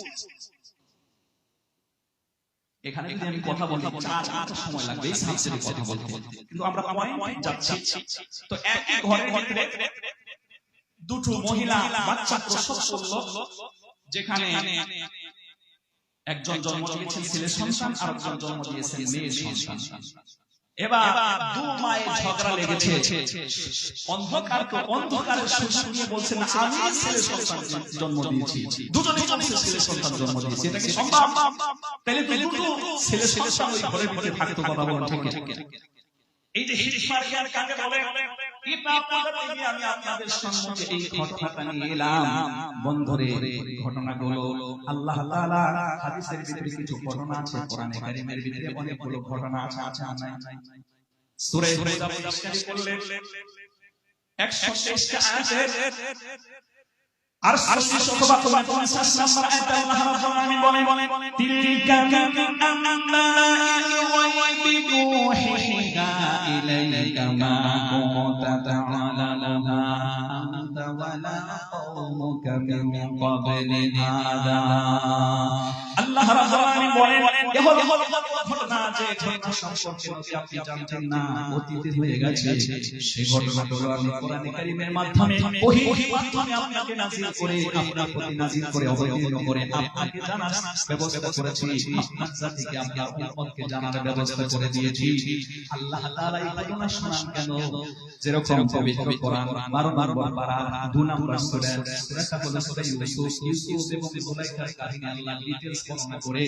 এখানে যদি আমি কথা বলি 4 সময় লাগবে এই সাবজেক্টে কথা বলতে, কিন্তু আমরা পয়েন্ট যাচ্ছি। তো একই ঘরের ভিতরে দুটো মহিলা বাচ্চা প্রসব করলো, যেখানে একজন জন্ম দিয়েছেন ছেলে সন্তান আর একজন জন্ম দিয়েছেন মেয়ে সন্তান। এবার দু মায়ের ঝগড়া লেগেছে। অন্ধকারের সুযোগ নিয়ে বলছেন আমি ছেলে সন্তান জন্ম দিয়েছি, দুজনেই ছেলে সন্তান জন্ম দিয়েছি, এটা কি সম্ভব? তাহলে দুটো ছেলে সন্তান ওই ঘরের ভিতরে থাকতো। কথা বলেন ঠিক ঠিক? এই যে হিজমার জ্ঞান কাকে বলে, এটা আপনাদের আমি আপনাদের সম্মুখে এই ঘটনাটা নিয়ে এলাম। বন্ধুরে ঘটনাগুলো আল্লাহ তাআলা হাদিসের ভিতরে কিছু ঘটনা আছে, কোরআনে কারীমের ভিতরে অনেকগুলো ঘটনা আছে। নাই সূরা হুদা পরিষ্কার করলেন 123টা আয়াতের আর 40 অথবা 50 নম্বর আয়াতে আল্লাহ রাব্বুল আলামিন বলেন তিলকা মিন আনবাইল গায়বি নূহিহা ইলাইকা মা কুনতা তা'লামুহা আনতা ওয়ালা কওমুকা মিন ক্বাবলি হাযা। আল্লাহ রাব্বুল আলামিন বলেন এ হলো ঘটনা যে ঘটনা সম্পর্কে আপনি জানতেন না, অতীতে হয়ে গেছে। সেই ঘটনাগুলো আমি কোরআনে কারীমের মাধ্যমে ওহীর মাধ্যমে আপনাকে নাযিল করে আপনার প্রতি নাযিল করে অবতীর্ণ করে আপনাকে জানার ব্যবস্থা করেছি, আপনার জাতিকে আপনার উম্মতকে জানার ব্যবস্থা করে দিয়েছি। আল্লাহ তাআলা এই ঘটনা শোনান কেন? যেরকম পবিত্র কোরআন 12 নম্বর পারা 2 নম্বর সূরাটা হলো সূরা ইউসুফ এবং যুলাইখার কাহিনী আল্লাহ ডিটেইলস বর্ণনা করে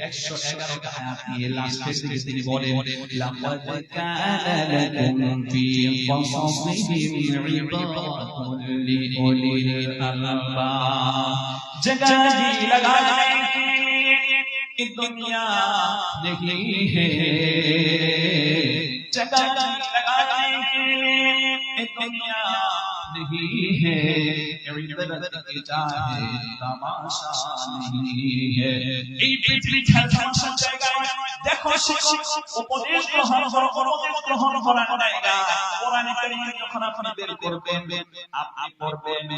111টা আয়াত নিয়ে লাস্টের দিকে তিনি বলেন লাকাদ কানা লাকুম ফি কসাসিহিম ইবারাতুন লিউলিল আলবাব জগা জি लगाए कि दुनिया नहीं है जगह लगाए कि दुनिया नहीं है इबादत की चाहे तमाशा नहीं है। এই পৃথিবী খেলতামাশার জায়গা দেখো, উপদেশ গ্রহণ করার জায়গা। কোরআনে কারীমে যখন আপনি বের করবেন আপনি পড়বেন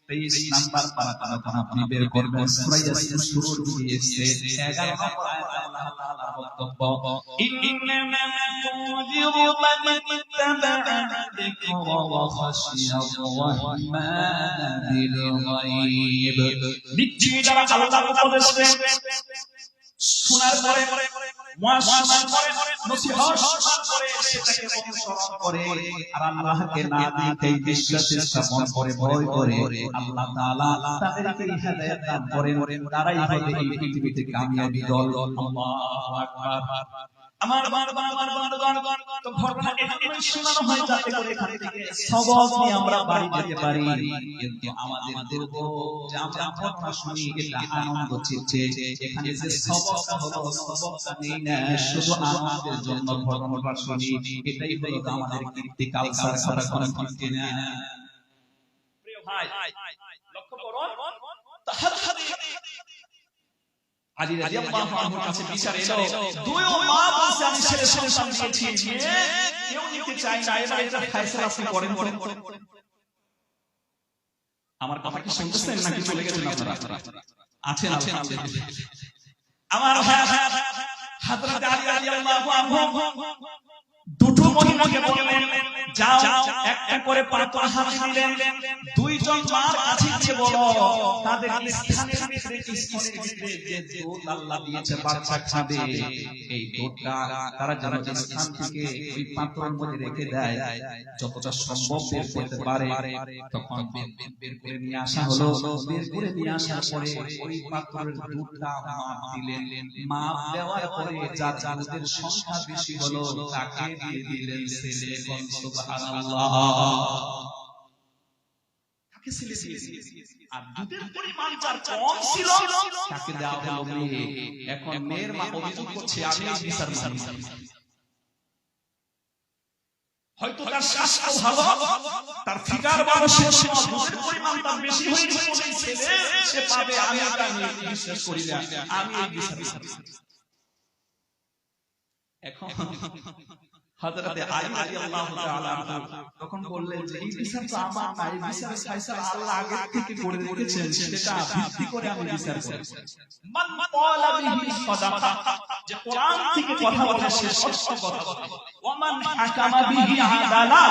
23 নাম্বার পারা যখন আপনি বের করবেন সূরা ইয়াসিন শুরুর দিকে এসে 11 নম্বর আয়াতে আল্লাহ তাআলার বক্তব্য ইন্নামা তুযিরু মান ইত্তাবা'a যিকরা ওয়া খাশিয়ার রাহমান বিল গায়ব। নিশ্চয়ই যারা আল্লাহর উপদেশ শোনার পরে ওয়াজ শোনা করে, নসিহত শোনা করে, সেটাকে অনুসরণ করে, আর আল্লাহকে না দিতেই বিশ্বাসের স্থাপন করে, ভয় করে, আল্লাহ তাআলা তাদেরকে হিদায়াত দান করেন। তারাই হবে এই পৃথিবীতে কামিয়াবি দল। আল্লাহু আকবার। আমার বন্ধুগণ, তো ঘটনা এখানে শোনানো হয় যাতে করে এখান থেকে সবক নিয়ে আমরা বাড়ি যেতে পারি। কিন্তু আমাদের দুর্ভোগ যে আমরা ঘটনা শুনি এটা আনন্দ চিত্তে, এখানে যে সবকটা হলো সবকটা নেই না, শুধু আমাদের জন্য ঘটনাটা শুনি, এটাই হলো আমাদের কীর্তি কালচার করা কোন কীর্তি না। প্রিয় ভাই লক্ষ্য করুন, আলী রাদিয়াল্লাহু আনহুর কাছে বিচার এলো, দুই মা বলছে আমি ছেলে সন্তান দিয়েছি, কেউ নিতে চায় না, এবার এটা ফয়সালা আপনি করেন। আমার কথা কি শুনতেছেন নাকি চলে গেছেন আপনারা? আছেন আমার হযরত আলী রাদিয়াল্লাহু আনহু দুটো মহিলাকে বললেন যাও একটা করে পাথর হাতে দিলেন, দুইজন মার কাছে গিয়ে বলো তাদের স্থানের ভিতরে যে দুধ আল্লাহ দিয়েছে বাচ্চা খাবে, এই দুধটা তারা যেন স্থান থেকে ওই পাথরের মধ্যে রেখে দেয়, যতটা সম্ভব বের করতে পারে। তখন বের করে নিয়ে আসা হলো। বের করে নিয়ে আসার পরে ওই পাথরের দুধটা মাপ দিলেন। মাপ দেওয়ার পরে যার দুধের সংখ্যা বেশি হলো তাকে দিয়ে দিলেন ছেলে। সুবহানাল্লাহ। তাকে ছেলে দিয়ে আর দুধের পরিমাণ যার কম ছিল তাকে দেওয়া হলো মেয়ে। এখন মেয়ের মা অভিযোগ করছে আমি এই বিচার মানি। হয়তো তার স্বাস্থ্য ভালো, তার ফিগার ভালো, দুধের পরিমাণ তার বেশি হয়েছে, সেই ছেলে সে পাবে, আমি এটা বিশ্বাস করি না, আমি এই বিচার মানি। এখন হযরতে আলী রাদিয়াল্লাহু তাআলা তখন বললেন যে এই বিচার তো আমার না, এই বিচার ফয়সালা আল্লাহ আগে থেকে করে রেখেছেন, সেটা ভিত্তি করে আমি বিচার করি। মান ক্বালা বিহি সাদাকা, যে কোরআন থেকে কথা বলে সে সত্য কথা বলে। ওয়া মান হাকামা বিহি আদালা,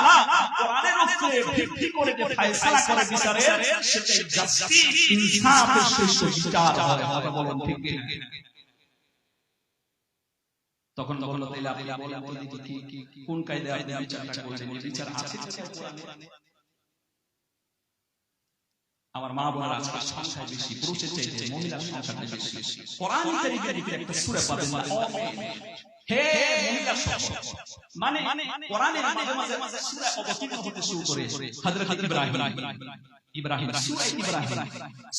কোরআনের উপরে ভিত্তি করে যে ফয়সালা করে বিচারের, সেটাই জাস্টিস, ইনসাফের শ্রেষ্ঠ বিচার হয়। কথা বলেন ঠিক কিনা? তখন বলল তাইলে আপনি বলেন তো দেখি কোন কায়দায় আপনি বিচারটা করবেন? বিচার আছে কোরআনে? আমার মা বোনেরা আজকে সংখ্যা বেশি, পুরুষের চাইতে মহিলার সংখ্যা বেশি। কোরআন কারীমের একটা সূরা পাবেন না, হে মহিলা সব, মানে কোরআনের মাঝে মাঝে সূরা অবতীর্ণ হতে শুরু করে। হযরত ইব্রাহিম, সূরা ইব্রাহিম,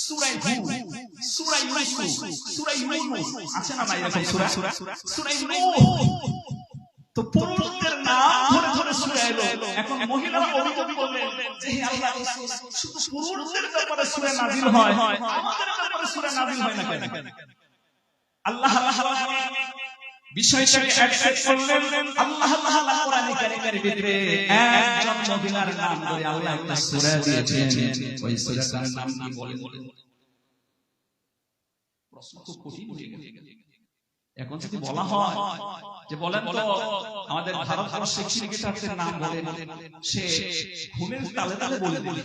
সূরা হুদ, সূরা ইউসুফ, সূরা ইউনূস, আছে না এরকম সূরা? সূরা নূহ। তো পুরুষদের নাম ধরে ধরে সূরা এলো। এখন মহিলারা অভিযোগ করলেন যে হে আল্লাহর রাসূল, শুধু পুরুষদের ব্যাপারে সূরা নাযিল হয়, আমাদের ব্যাপারে সূরা নাযিল হয় না কেন? আল্লাহ বিষয়টাকে অ্যাকসেপ্ট করলেন। আল্লাহ তাআলা কোরআনে কারীমের ভিতরে একজন মহিলার নাম ধরে আল্লাহ একটা সূরা দিয়েছেন। ওই সূরাটার নাম কি বলেন? প্রশ্ন খুব কঠিন হয়ে গেল। এখন যদি বলা হয় যে বলেন তো আমাদের ভারতবর্ষের ক্রিকেটারদের নাম বলেন, সে ঘুমের তালে তালে বলে বলে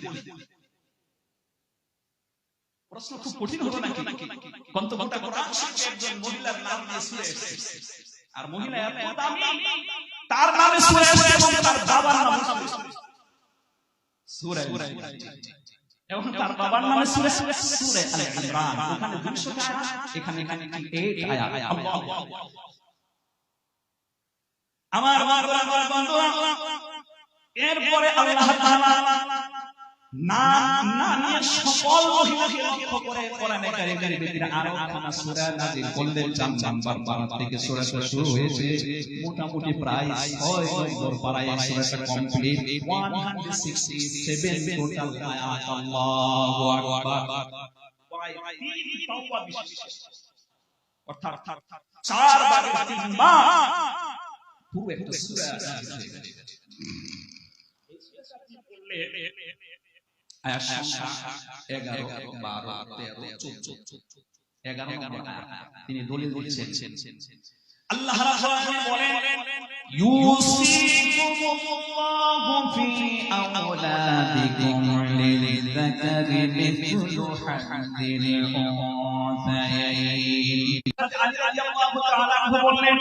প্রশ্ন খুব কঠিন হতো নাকি? কন্তগোটা কোরআন শরীফে একজন মহিলার নাম দিয়ে সূরা এসেছে, আর মহিলা এত দামি, তার নামে সূরা এসেছে এবং তার বাবার নামে সূরা এসেছে, এবং তার বাবার নামে সূরা সূরা আলে ইমরান। ওখানে 200 আয়াত, এখানে 8 আয়াত। আল্লাহু আকবার। আমার বন্ধু, এরপরে আল্লাহ তাআলা না নিয়ে সকল মহিলাকে লক্ষ্য করে কোরআনে কারীমের ভিতরে আরো খানা সূরা নাযিল করলেন। 4 নাম্বার পারা থেকে সূরাটা শুরু হয়েছে, মোটামুটি প্রায় 6 নম্বর পারায় সূরাটা কমপ্লিট। 167 টোটাল আয়াত। আল্লাহু আকবার। প্রায় 3 পাওয়া বিশেষ, অর্থাৎ 4 ভাগে 3 ভাগ পুরো একটা সূরা নাযিল হয়েছে। এই সূরাটা কি বললে আয়াত সংখ্যা 11, 12, 13, 14, 11 নম্বর আয়াত। তিনি দলিল দিচ্ছেন। আল্লাহ রাব্বুল আলামিন বলেন ইউসিকুমুল্লাহু ফি আওলাদিকুম লিযযাকারি মিথলু হাযিল উনসায়াইন। আলী রাদিয়াল্লাহু তাআলা আনহু বললেন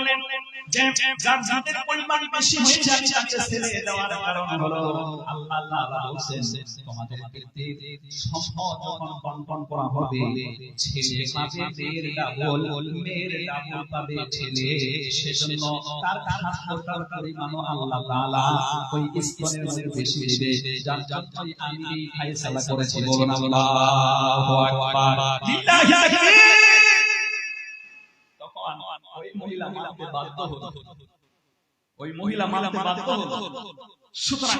যে যার জাতের পরিমাণ বেশি হয়েছে আমি তাকে ছেড়ে দেওয়ার কারণ হলো আল্লাহ তাআলা বলেন তোমাদের ব্যক্তিতে সম্পদ যখন বন্টন করা হবে ছেলে পাবে মেয়ের ডাবল পাবে ছেলে সেজন্য তার খাসতার পরিমাণ আল্লাহ তাআলা ওই স্তনের মধ্যে বেশি দেবে যার জন্যই আমি এই ফয়সালা করেছি বলুন আল্লাহু আকবার লিল্লাহি তাকবীর তখন ওই মহিলা মানতে বাধ্য হলো সুতরাং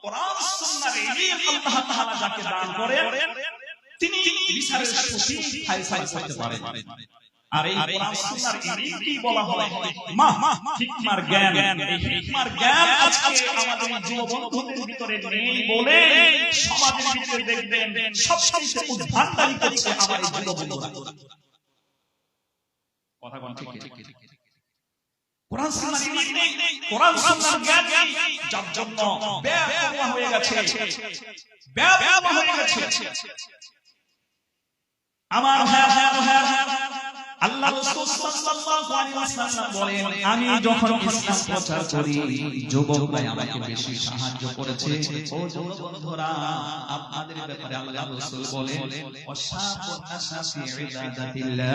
কোরআন সুন্নাহর ইলম আল্লাহ তাআলা যাকে দান করেন তিনি বিচারের সঠিক ফয়সালা করতে পারেন আর এই কোরআন সুন্নাহর ইলমকে বলা হয় হিকমার জ্ঞান এই হিকমার জ্ঞান আজকে আমাদের যুব বন্ধুদের ভিতরে নেই বলে সমাজের ভিতরে দেখবেন সবচেয়ে উদ্ভ্রান্তারি করছে আমার এই যুব বন্ধুরা কথা কোন ঠিক কোরআন সুন্নাহর ইলম নেই কোরআন সুন্নাহর জ্ঞান নেই যার জন্য বেপরোয়া হয়ে গেছে আমার আল্লাহ রাসূল সাল্লাল্লাহু আলাইহি ওয়াসাল্লাম বলেন আমি যখন ইসলাম প্রচার করি যুবকরা আমাকে বেশি সাহায্য করেছে ও যুবক বন্ধুরা আপনাদের ব্যাপারে আল্লাহ রাসূল বলেন ওয়াশাবুন নাসাফি ইবাদাতিল্লাহ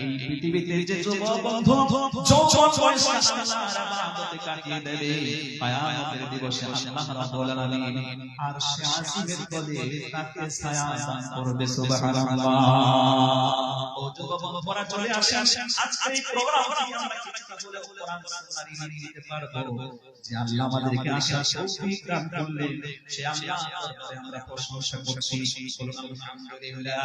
এই পৃথিবীতে যে যুবক বন্ধু যৌবন বয়সে আল্লাহর ইবাদতে কাটিয়ে দেবে কিয়ামতের দিবসে আল্লাহ রাব্বুল আলামিন আরশে আজিমের তলে তাকে ছায়া দান করবে সুবহানাল্লাহ ও যুবক বন্ধুরা চলে আসেন আজকের এই প্রোগ্রাম আমরা কিছুটা বলে কোরআন সুন্নাহর ইলম নিতে পারবো যে আল্লাহ আমাদেরকে আশা তৌফিক দান করলেন সে আল্লাহর দরবারে আমরা প্রশংসা করছি বলুন আলহামদুলিল্লাহ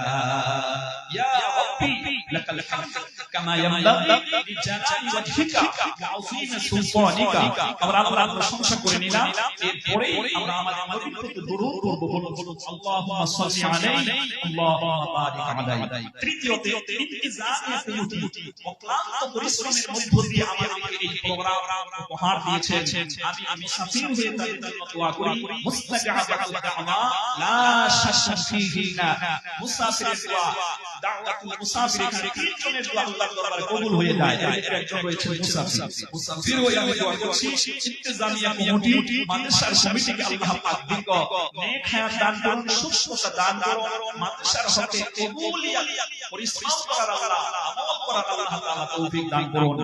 ইয়া রাব্বি লাকাল হামদ কামা ইয়ামলাগি লিজালালি ওয়াজহিকা ওয়া আযীমি সুলতানিকা আমরা আল্লাহর প্রশংসা করে নিলাম এরপরে আমরা আমাদের নবীর প্রতি দরুদ পড়ব বলুন আল্লাহুম্মা সাল্লি আলাইহি আল্লাহুম্মা বারিক আলাইহি তৃতীয়তে ইন্তিজামিয়া কমিটি অক্লান্ত পরিশ্রমের মধ্য দিয়ে আমাদেরকে এই প্রোগ্রাম উপহার দিয়েছেন আমি মুসাফির হয়ে তাদের জন্য দোয়া করি মুস্তাজাবাতুল দাওয়া লা শাক্কা ফীহিনা মুসাফিরের দোয়া দাওয়াতুল মুসাফির এখানে তিনজনের দোয়া আল্লাহর দরবারে কবুল হয়ে যায় এর একজন রয়েছে মুসাফির হয়ে আমি দোয়া করছি ইন্তিজামিয়া কমিটি মাদ্রাসার কমিটিকে আল্লাহ পাক দীর্ঘ নেক হায়াত দান করুন সুস্থতা দান করুন মাদ্রাসার হকে কবুলিয়াত পরিশ্রম করার আল্লাহ আমল করার আল্লাহ তাআলা তৌফিক দান করুন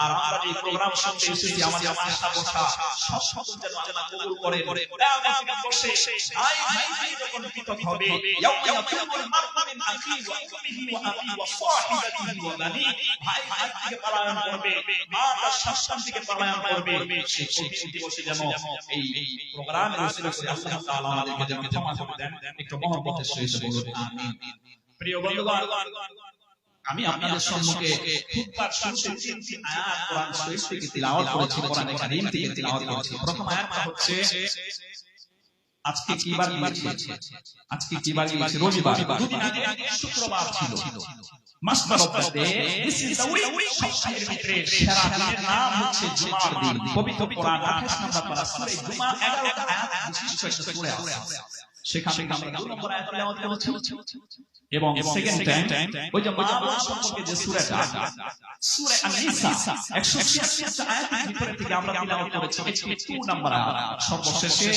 আর আমরা এই প্রোগ্রাম শুনতে এসেছি আমাদের আশা বসা সব সকল যেন আল্লাহ কবুল করে আমাদের বসে ভাই ভাই যখন পৃথক হবে ইয়াউমা ইয়াকুল মারউ মিন আখি ওয়া উম্মিহি ওয়া আবি ওয়া সাহিবাতিহি ওয়া বানি ভাই ভাই থেকে পলায়ন করবে মা তার সন্তান থেকে পলায়ন করবে সেই কঠিন দিবসে যেন এই প্রোগ্রামের উসিলা করে আল্লাহ তাআলা আমাদেরকে যেন ক্ষমা করে দেন একটু মহব্বতের সহিত বলুন আমিন প্রিয় বন্ধুগণ আমি আপনাদের সম্মুখে খুতবার শুরুতে তিনটি আয়াত কোরআন শরীফ থেকে তিলাওয়াত করেছি কোরআনে কারীম থেকে তিলাওয়াত করেছি প্রথম আয়াতটা হচ্ছে আজকে কি বার গিয়েছে রবিবার দুদিন আগে শুক্রবার ছিল মাসবার of the day this is the week সপ্তাহের ভিতরে সেরা দিনের নাম হচ্ছে জুমার দিন পবিত্র কোরআন 28 নম্বর পারা সূরা জুমা 11টা আয়াত বিশিষ্ট একটা সূরা আছে সেখানে আমরা 2 নম্বর আয়াত তিলাওয়াত করেছি এবং সেকেন্ড টাইম ওই যে মা সম্পর্কে যে সূরাটা সূরা আন-নিসা 186 আয়াতের ভিতর থেকে আমরা তিলাওয়াত করেছি 2 নম্বর আয়াত সর্বশেষে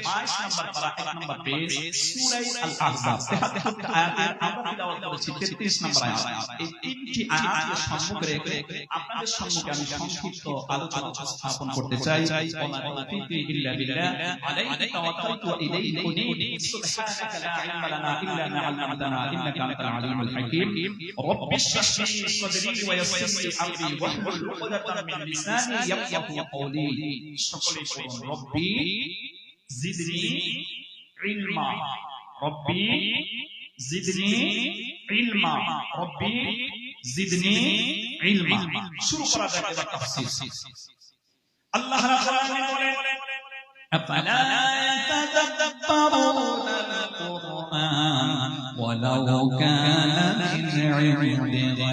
22 নম্বর পারা 1 নম্বর পেজ সূরা আল-আহজাব 73 আয়াতের আমরা তিলাওয়াত করেছি 33 নম্বর আয়াত এই তিনটি আয়াতের সম্মুখে রেখে আপনাদের সম্মুখে আমি সংক্ষিপ্ত আলোচনা উপস্থাপন করতে চাই ওয়া তাওফীকি ইল্লা বিল্লাহ আলাইহি তাওয়াক্কালতু ওয়া ইলাইহি উনীব সুবহানাকা লা ইলমা লানা ইল্লা মা 'আল্লামতানা إنك أنت العليم الحكيم رب اشرح لي صدري ويسر لي أمري واحلل عقدة من لساني يفقهوا قولي ربي زدني علما ربي زدني علما ربي زدني علما শুরু করা যাক এবার তাফসীর আল্লাহ রাব্বুল আলামিন বলেন أفلا يتدبرون القرآن ولو كان من عند غير الله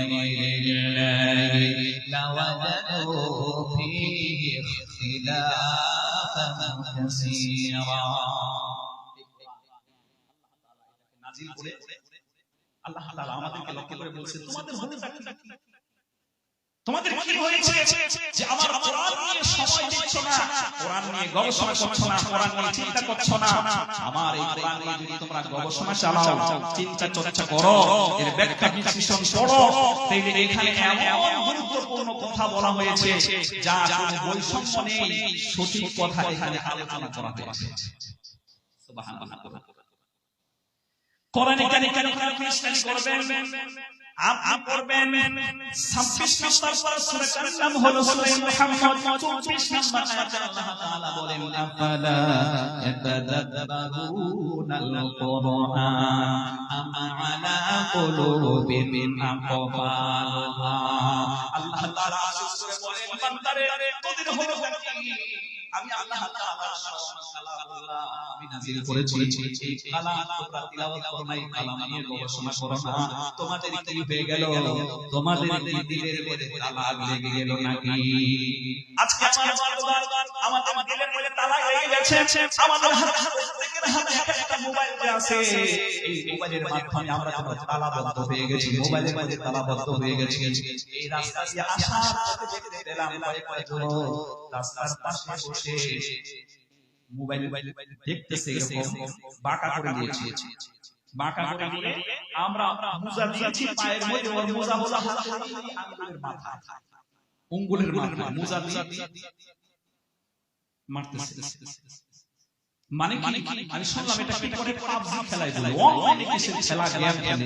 لوجدوا فيه اختلافا كثيرا আল্লাহ তাআলা আমাদেরকে লক্ষ্য করে বলছেন তোমাদের তোমাদের কি হয়েছে যে আমার কোরআন নিয়ে সময় দিচ্ছ না, কোরআন নিয়ে গবেষণা করছো না, কোরআন নিয়ে চিন্তা করছো না। আমার এই কোরআন নিয়ে যদি তোমরা গবেষণা চালাও, চিন্তা চর্চা করো, এর ব্যাখ্যা বিশ্লেষণ করো, তাহলে এখানে এমন গুরুত্বপূর্ণ কথা বলা হয়েছে যা কোনো বৈষম্য নেই, সঠিক কথা এখানে আলোচনা করা হয়েছে। সুবহানাল্লাহ। কোরআনে কারিমে স্টাডি করবেন, আপনি পড়বেন 26 নম্বর সূরার নাম হলো সূরা মুহাম্মদ, 24 নম্বর আয়াতে আল্লাহ তাআলা বলেন আফালা ইয়াতাদাব্বারুনাল কুরআন আম আলা কুলুবিন আকফালুহা। আল্লাহ তাআলা আদেশ করে বলেন বান্দারে তোদের হলো কি, আমি আল্লাহ তাআলার কালামুল্লাহ আমি নাযিল করেছি, এই কালাম তোমরা তিলাওয়াত করো না, এই কালাম নিয়ে গবেষণা করো না। তোমাদের কি হয়ে গেল? তোমাদের কি দিলের মধ্যে তালা লেগে গেল নাকি? আজকে আমাদের দিলের মধ্যে তালা লেগে গেছে। আমাদের হাতে একটা মোবাইল আছে, এই মোবাইলের মাধ্যমে আমরা তালাবদ্ধ হয়ে গেছি, মোবাইলের মধ্যে তালাবদ্ধ হয়ে গেছি। এই রাস্তা দিয়ে আসার পথে দেখতে পেলাম কয়েকজন রাস্তার পাশে বসে মোবাইল দেখতেছে, এরকম বাঁকা করে দিয়েছে, বাঁকা করে দিয়ে আমরা মোজা দিয়েছি পায়ের মধ্যে, ওর মোজা হলো আঙ্গুলের মাথা, আঙ্গুলের মাথা মোজা দিয়ে মারতেছে। মানে কি? আমি শুনলাম এটা কি করে পাবজি খেলায় বলে, অনেক কিছু খেলা গেম খেলে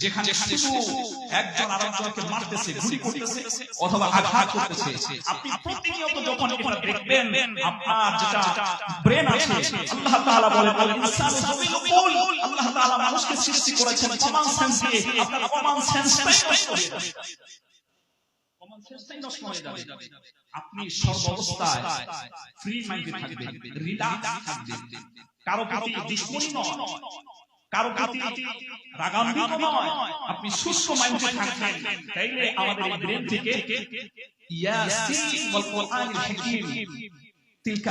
যেখানে শুধু একজন আরেকজনকে মারতেছে, গুলি করতেছে অথবা আঘাত করতেছে। আপনি প্রতিনিয়ত যখন এটা দেখবেন, আপনার যেটা ব্রেন আছে, আল্লাহ তাআলা বলেন আল ইনসানু সাবিলুল, আল্লাহ তাআলা মানুষকে সৃষ্টি করেছেন কমন সেন্স দিয়ে। আপনার কমন সেন্সটাই নষ্ট হয়ে যাবে। আপনি সর্বাবস্থায় ফ্রি মাইন্ডে থাকবেন, রিল্যাক্স থাকবেন, কারো প্রতি দুশ্মনী নয়, কারো প্রতি রাগান্বিত নয়, আপনি সুস্থ মাইন্ডে থাকবেন। তাইলে আমাদের এই ব্রেন থেকে ইয়াসিন ওয়াল কোরআনিল হাকীম تلك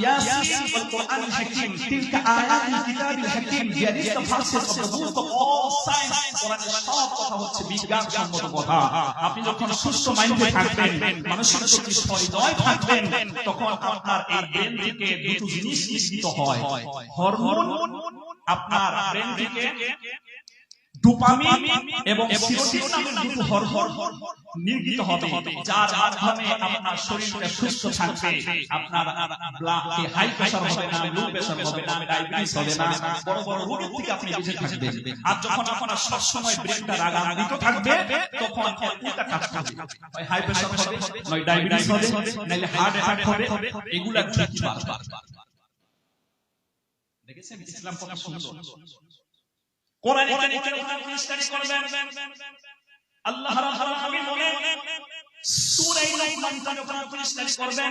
ياسين والقرآن الحكيم تلك آيات الكتاب الحكيم, there is the verses of the book of all science. কোরআনের সব কথা হচ্ছে বিজ্ঞান সম্মত কথা। আপনি যখন সুস্থ মাইন্ডে থাকবেন, মানুষের প্রতি সহৃদয় থাকবেন, তখন আপনার এই ব্রেন থেকে দুটো জিনিস নিঃসৃত হয়, হরমোন, আপনার ব্রেন থেকে ডোপামিন এবং সিরোটিন নামের দুটো হরমোন নির্গত হবে, যার মাধ্যমে আপনার শরীরটা সুস্থ থাকবে। আপনার ব্লাডে হাই প্রেসার হবে না, লো প্রেসার হবে না, ডায়াবেটিস হবে না, বড় বড় রোগ থেকে আপনি বেঁচে থাকবেন। আর যখন আপনার সব সময় ব্রেনটা রাগান্বিত থাকবে, তখন উল্টা কাজ করবে, হয় হাই প্রেসার হবে, নয় ডায়াবেটিস হবে, নাইলে হার্ট অ্যাটাক হবে। এগুলা কি বারবার দেখেছেন? ইসলাম কত সুন্দর। কোরআনে কারিমে স্টাডি করবেন, আল্লাহ রাব্বুল আলামিন বলেন সূরা লোকমান যখন আপনি স্টাডি করবেন,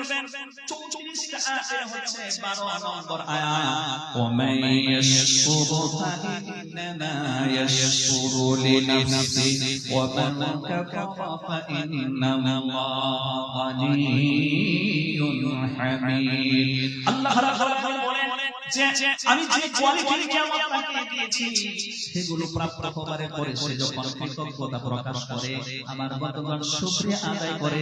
34 টা আয়াত হচ্ছে 12 নম্বর আয়াত, ওয়া মান ইয়াশকুরু ফাইন্নামা ইয়াশকুরু লিনাফসিহি ওয়া মান কাফারা ফাইন্নাল্লাহা গানিয়্যুন হামিদ। আল্লাহ রাব্বুল আলামিন বলেন যে আমি যে কোয়ালিটি কিয়ামত তাকে দিয়েছি, সেগুলো প্রাপ্ত হবার পরে সে যখন কৃতজ্ঞতা প্রকাশ করে, আমার বন্ধুগণ শুকরিয়া আদায় করে,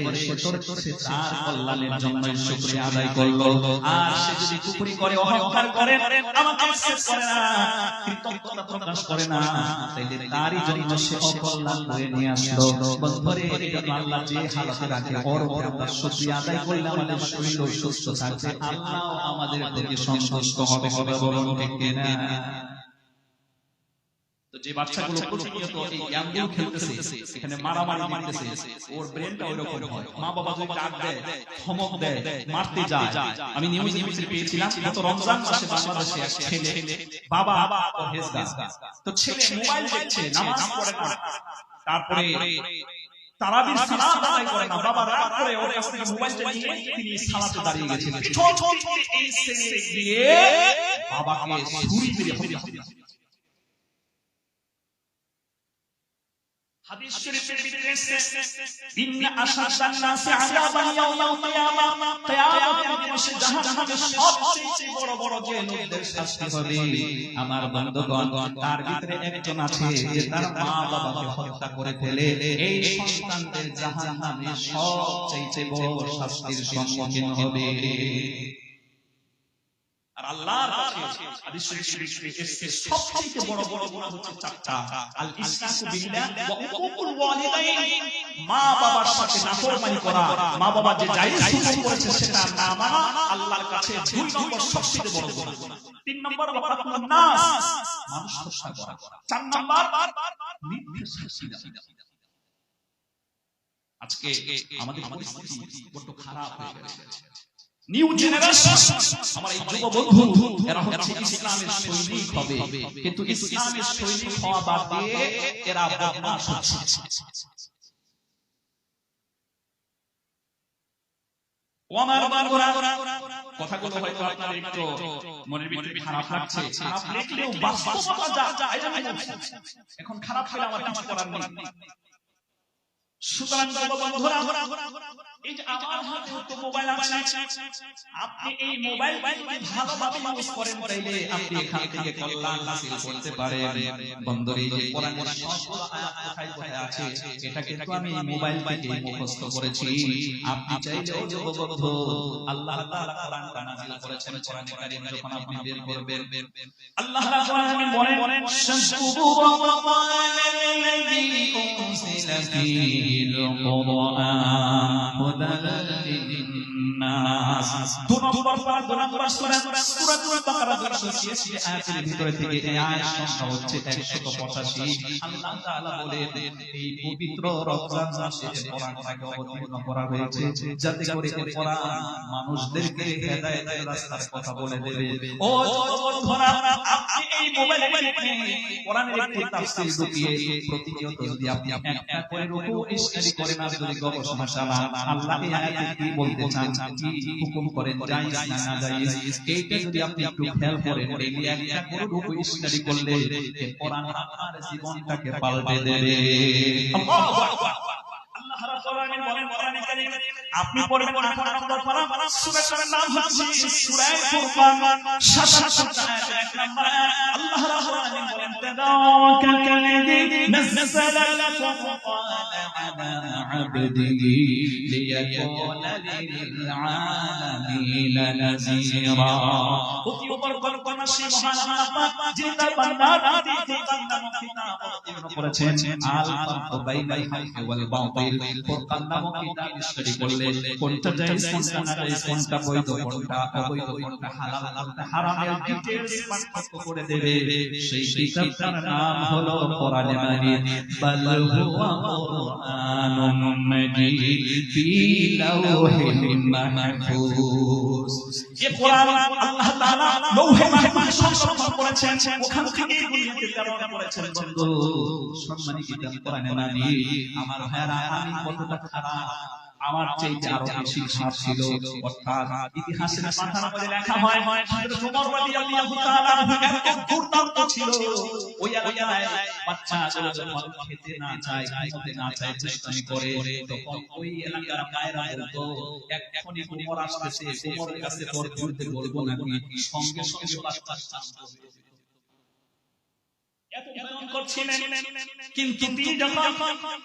সে তার কল্যাণের জন্য শুকরিয়া আদায় করলো। আর সে যদি কুফরি করে, অহংকার করে, আমাকে অ্যাকসেপ্ট করে না, কৃতজ্ঞতা প্রকাশ করে না, তাইলে তারই জন্য সে অকল্যাণ বয়ে নিয়ে আসলো। বন্ধুরে, এটা আল্লাহ যে হালাতে রাখে, ওর উপর আমরা শুকরিয়া আদায় করলে আমাদের শরীর সুস্থ থাকবে, আল্লাহ আমাদের প্রতি সন্তুষ্ট হবে। তো যে বাচ্চাগুলো প্রতিনিয়ত এই গেমগুলো খেলতেছে, এখানে মারামারি করতেছে, ওর ব্রেনটা ওইরকম হয়। মা বাবা যদি ডাক দেয়, ধমক দেয়, মারতে যায়। আমি নিউজে পেয়েছিলাম গত রমজান মাসে বাংলাদেশে এক ছেলে, বাবা পরহেজগার, তো ছেলে মোবাইল দেখছে, নামাজ পড়ে না, তারপরে তারাবির সালাত আদায় করে না, বাবা রাগ করে ওর কাছ থেকে মোবাইলটা নিয়ে তিনি সালাতে দাঁড়িয়ে গেছেন। এই ছেলে গিয়ে বাবাকে ছুরি মেরে হত্যা করে। হাদিস শরীফের ভিতরে এসেছে ইন্না আশাদ্দান নাসি আযাবান ইয়াউমাল কিয়ামাহ, কিয়ামতের দিবসে জাহান্নামের সবচেয়ে বড় বড় যে লোকদের শাস্তি হবে আমার বন্ধুগণ, তার ভিতরে একজন আছে যে তার মা বাবাকে হত্যা করে ফেলে। এই সন্তানদের জাহান্নামে সবচেয়ে বড় শাস্তির সম্মুখীন হবে। আর আল্লাহর কাছে হাদিস শরীফে এসেছে সবচেয়ে বড় বড় গুনাহ হচ্ছে চারটা। আল ইশরাকু বিল্লাহ ওয়া উকুকুল ওয়ালিদাইন, মা বাবার সাথে নাফরমানি করা, মা বাবা যে জায়েজ হুকুম করেছে সেটা না মানা আল্লাহর কাছে 2 নম্বর সবচেয়ে বড় গুনাহ। 3 নম্বর ওয়াকাতুন নাস, মানুষ হত্যা করা। 4 নম্বর মিথ্যা সাক্ষী দেওয়া। আজকে আমাদের পরিস্থিতি বড় খারাপ হয়ে গেছে। নিউ জেনারেশন আমার এই যুব বন্ধু এরা হচ্ছে ইসলামের সৈনিক হবে, কিন্তু ইসলামের সৈনিক হওয়া বাদ দিয়ে এরা বদমাশ হচ্ছে। ওয়ামার বারবরা কথাগুলো হয়তো আপনাদের একটু মনের ভিতরে খারাপ লাগছে, খারাপ লাগলেও বাস্তবতা যা এখন খারাপ হলে আমার কিছু করার নেই। সুতরাং বন্ধুরা, এই যে আমার হাতে তো মোবাইল আছে, আপনি এই মোবাইল ভালোভাবে ইউজ করেন তাইলে আপনি এখান থেকে কল্যাণ হাসিল করতে পারেন। বন্ধুরা, এই যে কোরআনের সবগুলো আয়াত কোথায় কোথায় আছে এটা কিন্তু আমি মোবাইল থেকে মুখস্থ করেছি। আপনি চাইলে ও বন্ধু আল্লাহ তাআলা কোরআনটা নাযিল করেছেন, কোরআনে কারীম যখন আপনি বের করবেন আল্লাহ রাব্বুল আলামিন বলেন শামসু ওয়াল্লাযী উনজিলা ফীহিল কুরআন হুদাল লিন্নাস। 2 নম্বর পারা 2 নম্বর সূরা বাকারা 286 আয়াতের ভিতরে থেকে এই আয়াত সংখ্যা হচ্ছে 185। আল্লাহ তাআলা বলেন এই পবিত্র রমজান মাসে কোরআনটাকে অবতীর্ণ করা হয়েছে যাতে করে এই কোরআন মানুষদেরকে হেদায়েতের রাস্তার কথা বলে দেবে। ও বন্ধুরা, আপনি এই মোবাইলে কোরআনের একটি তাফসীর ঢুকিয়ে প্রতিনিয়ত যদি আপনি একটা করে রুকু ইশারি করেন আর যদি গবেষণা চালান আল্লাহ এই আয়াতে কি বলতে চান, কি হুকুম করেন, জায়েজ না না জায়েজ, এইটা যদি আপনি একটু খেয়াল করেন এই একটা করে রুকু ইশারি করলে এই কোরআন আপনার জীবনটাকে পাল্টে দেবে। আল্লাহু আকবার। আল্লাহ রাব্বুল আলামিন বলেন কোরআনে কারীম আপনি পড়বেন 8 নম্বর পারা, সূরাটার নাম হচ্ছে সূরা ফুরকান 67 আয়াত 1 নম্বর। আল্লাহ রাব্বুল আলামিন বলেন তাবারাকাল্লাযী নাযালা ফুরকানা আলা আবদিহি লিয়াকুনা লিল আলামিনা নাযীরা। ওকে উপর কল্পনা সে মহান আল্লাহ যে তার বান্দার ফুরকান নামক কিতাব অবতীর্ণ করেছেন। আল ফারকু বাইনাল হাক্কি ওয়াল বাতিল, ফুরকান নামক কিতাব স্টাডি করলে কোনটা জায়েজ কোনটা না জায়েজ, কোনটা বৈধ কোনটা অবৈধ, কোনটা হালাল কোনটা হারামের ডিটেইলস পার্থক্য করে দেবে। সেই কিতাবটার নাম হলো কোরআনে মাজিদ। বাল হুয়া কুরআনুম মাজিদ ফি লাওহিন মাহফুজ। এই কোরআন আল্লাহ তাআলা লৌহে মাহফুজে সংরক্ষণ করেছেন, ওখান থেকে দুনিয়াতে প্রেরণ করেছেন। বন্ধু, সম্মানিত কিতাব কোরআনে মাজিদ আমার ভাইরা, আমি কতটা খারাপ, আমার চাইতে আরো বেশি খারাপ ছিল। অর্থাৎ ইতিহাসের পাতার মধ্যে লেখা হয় হযরত ওমর রাদিয়াল্লাহু তাআলা এত দুর্দান্ত ছিল, ওই এলাকায় বাচ্চারা যখন খেতে না চায়, খাইতে না চায়, চেষ্টা করে, তখন ওই এলাকার মায়েরা বলতো এখনই ওমর আসতেছে, ওমরের কাছে তোর যুদ্ধে বলবো নাকি, সঙ্গে সঙ্গে বাচ্চা শান্ত হয়ে যেত। এত ভয়ঙ্কর ছিলেন। কিন্তু তিনি যখন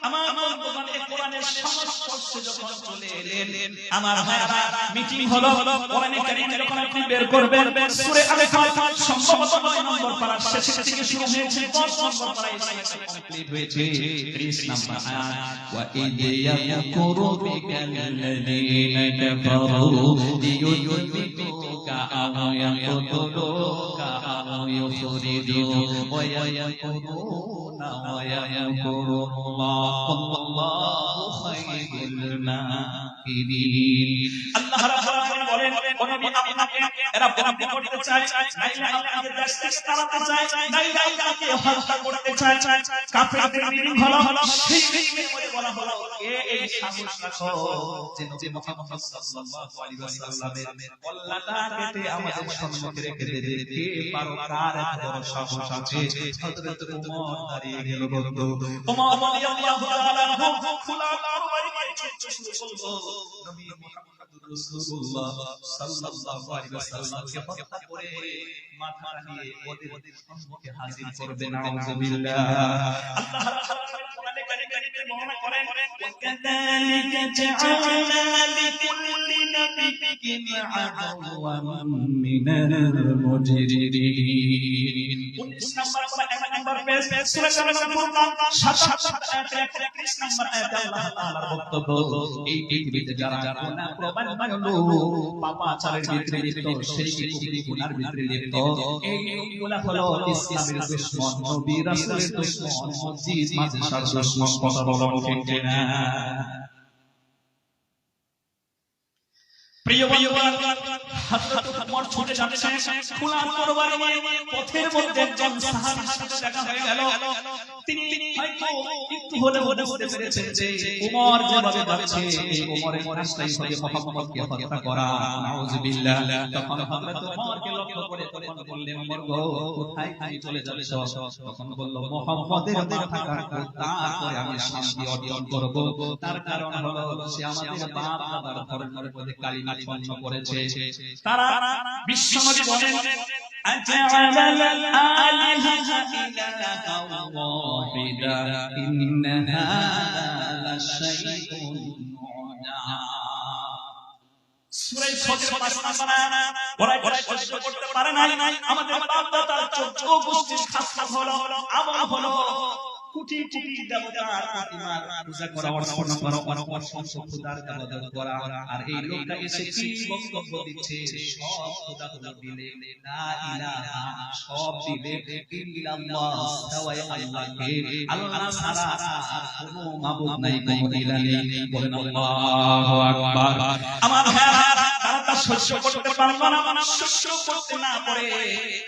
আমার বর্তমানে কোরআনের সংস্পর্শে যখন চলে এলেন, আমার ভাইরা মিটিং হলো, কোরআনে কারীম যখন আপনি বের করবেন সূরা আল-ফাতিহা সম্ভবত 9 নম্বর পারা শেষ থেকে শুরু হয়েছে, 10 নম্বর পারা এসে কমপ্লিট হয়েছে 30 নম্বর আয়াত। ওয়া ইদ ইয়াকুরু বিকাল্লাযীনা কাফারু লিয়ুযবিতুকা আও ইয়াকুতুলুকা আও ইউখরিজুকা ওয়া ইয়াকুরুনা ওয়া ইয়াকুরুল্লাহু ওয়াল্লাহু খায়রুল মাকিরিন। মাকিরিন। আল্লাহ রাব্বুল আলামিন বলেন, ও নবী আপনাকে এরা বন্দী করতে চায়, নাইলে আপনাকে দেশ থেকে তাড়াতে চায়, নাইলে আপনাকে হত্যা করতে চায়। কাফেরদের মিটিং হলো, সেই মিটিংয়ের মধ্যে বলা হলো, এই সাহস রাখো যে নবী মুহাম্মদ সাল্লাল্লাহু আলাইহি ওয়াসাল্লামের কল্লাটা কেটে আমাদের সম্মুখে রেখে দেবে। কে পারো, কার এত বড় সাহস আছে? হযরত ওমর দাঁড়িয়ে গেল। বন্ধু ওমর রাদিয়াল্লাহু তাআলা আনহু খোলা বাড়ি ছুটতে শুরু করলো। নবী মুহাম্মদুর রাসূলুল্লাহ সাল্লাল্লাহু আলাইহি ওয়াসাল্লামকে হত্যা করে মাথা নিয়ে ওদের সম্মুখে হাজির করবে। নাউযুবিল্লাহ। আল্লাহ রাব্বুল কোরআনে কারিমে বর্ণনা করেন, ওয়াকাযালিকা জাআলনা লিকুল্লি নাবিয়্যিন আদওয়ান মিনাল মুজরিমিন। 19 নম্বর পেজ সূরা আল-ফুরকান 7 নম্বর আয়াতে আল্লাহ তাআলার বক্তব্য, এই পৃথিবীতে যারা গুনাহ প্রমাণ লোক, পাপাচারের ভিতরে লিপ্ত, শিরকি গুনার ভিতরে লিপ্ত, এই লোকগুলা হলো ইসলামের দুশমন, নবী রাসূলের দুশমন, মসজিদ মাদ্রাসার দুশমন। কথা বলো ঠিক না? প্রিয় বন্ধুরা, হযরত ওমর ছুটে যাচ্ছে খোলা তরবারি নিয়ে। পথের মধ্যে একজন সাহাবীর সাথে দেখা হয়ে গেল। তিনি হয়তো একটু হলেও বুঝতে পেরেছেন যে ওমর যেভাবে যাচ্ছে, এই ওমরের কাজটাই হবে মুহাম্মদকে হত্যা করা। নাউযুবিল্লাহ। তখন হযরত ওমরকে লক্ষ্য করে তখন বললেন, ওমর গো, কোথায় তুমি চলে যাচ্ছ? তখন বলল, মুহাম্মদের মাথা কাটবো, তারপরে আমি শান্তি অর্জন করব। তার কারণ হলো সে আমাদের বাপ দাদার ধর্মের মধ্যে কালিমা সম্পন্ন করেছে। তারা বিশ্বনবী বলেন, আজআলাল আলিহাতা ইলাহান ওয়াহিদা ইন্না হাযা লাশাইউন উজাব। সূরা সদের 5 নম্বর আয়াত। ওরা কষ্ট করতে পারে নাই। আমাদের বাপ দাদার 14 গোষ্ঠীর খাসলাত হলো, আমল হলো কোটি কোটি দেবতার প্রতিমার পূজা করা, অর্চনা করা, অসংখ্য খোদার ইবাদত করা। আর এই লোকটা এসে কি বক্তব্য দিচ্ছে? সব খোদা খোদা দিলে, লা ইলাহা সব দিলে, ইল্লাল্লাহ সাওয়াই আল্লাহকে, আল্লাহ ছাড়া আর কোনো মাবুদ নাই, কোনো ইলাহ নেই। বলেন আল্লাহু আকবার। আমার ভাইরা, তারা তা সহ্য করতে পারলো না। সহ্য করতে না পারে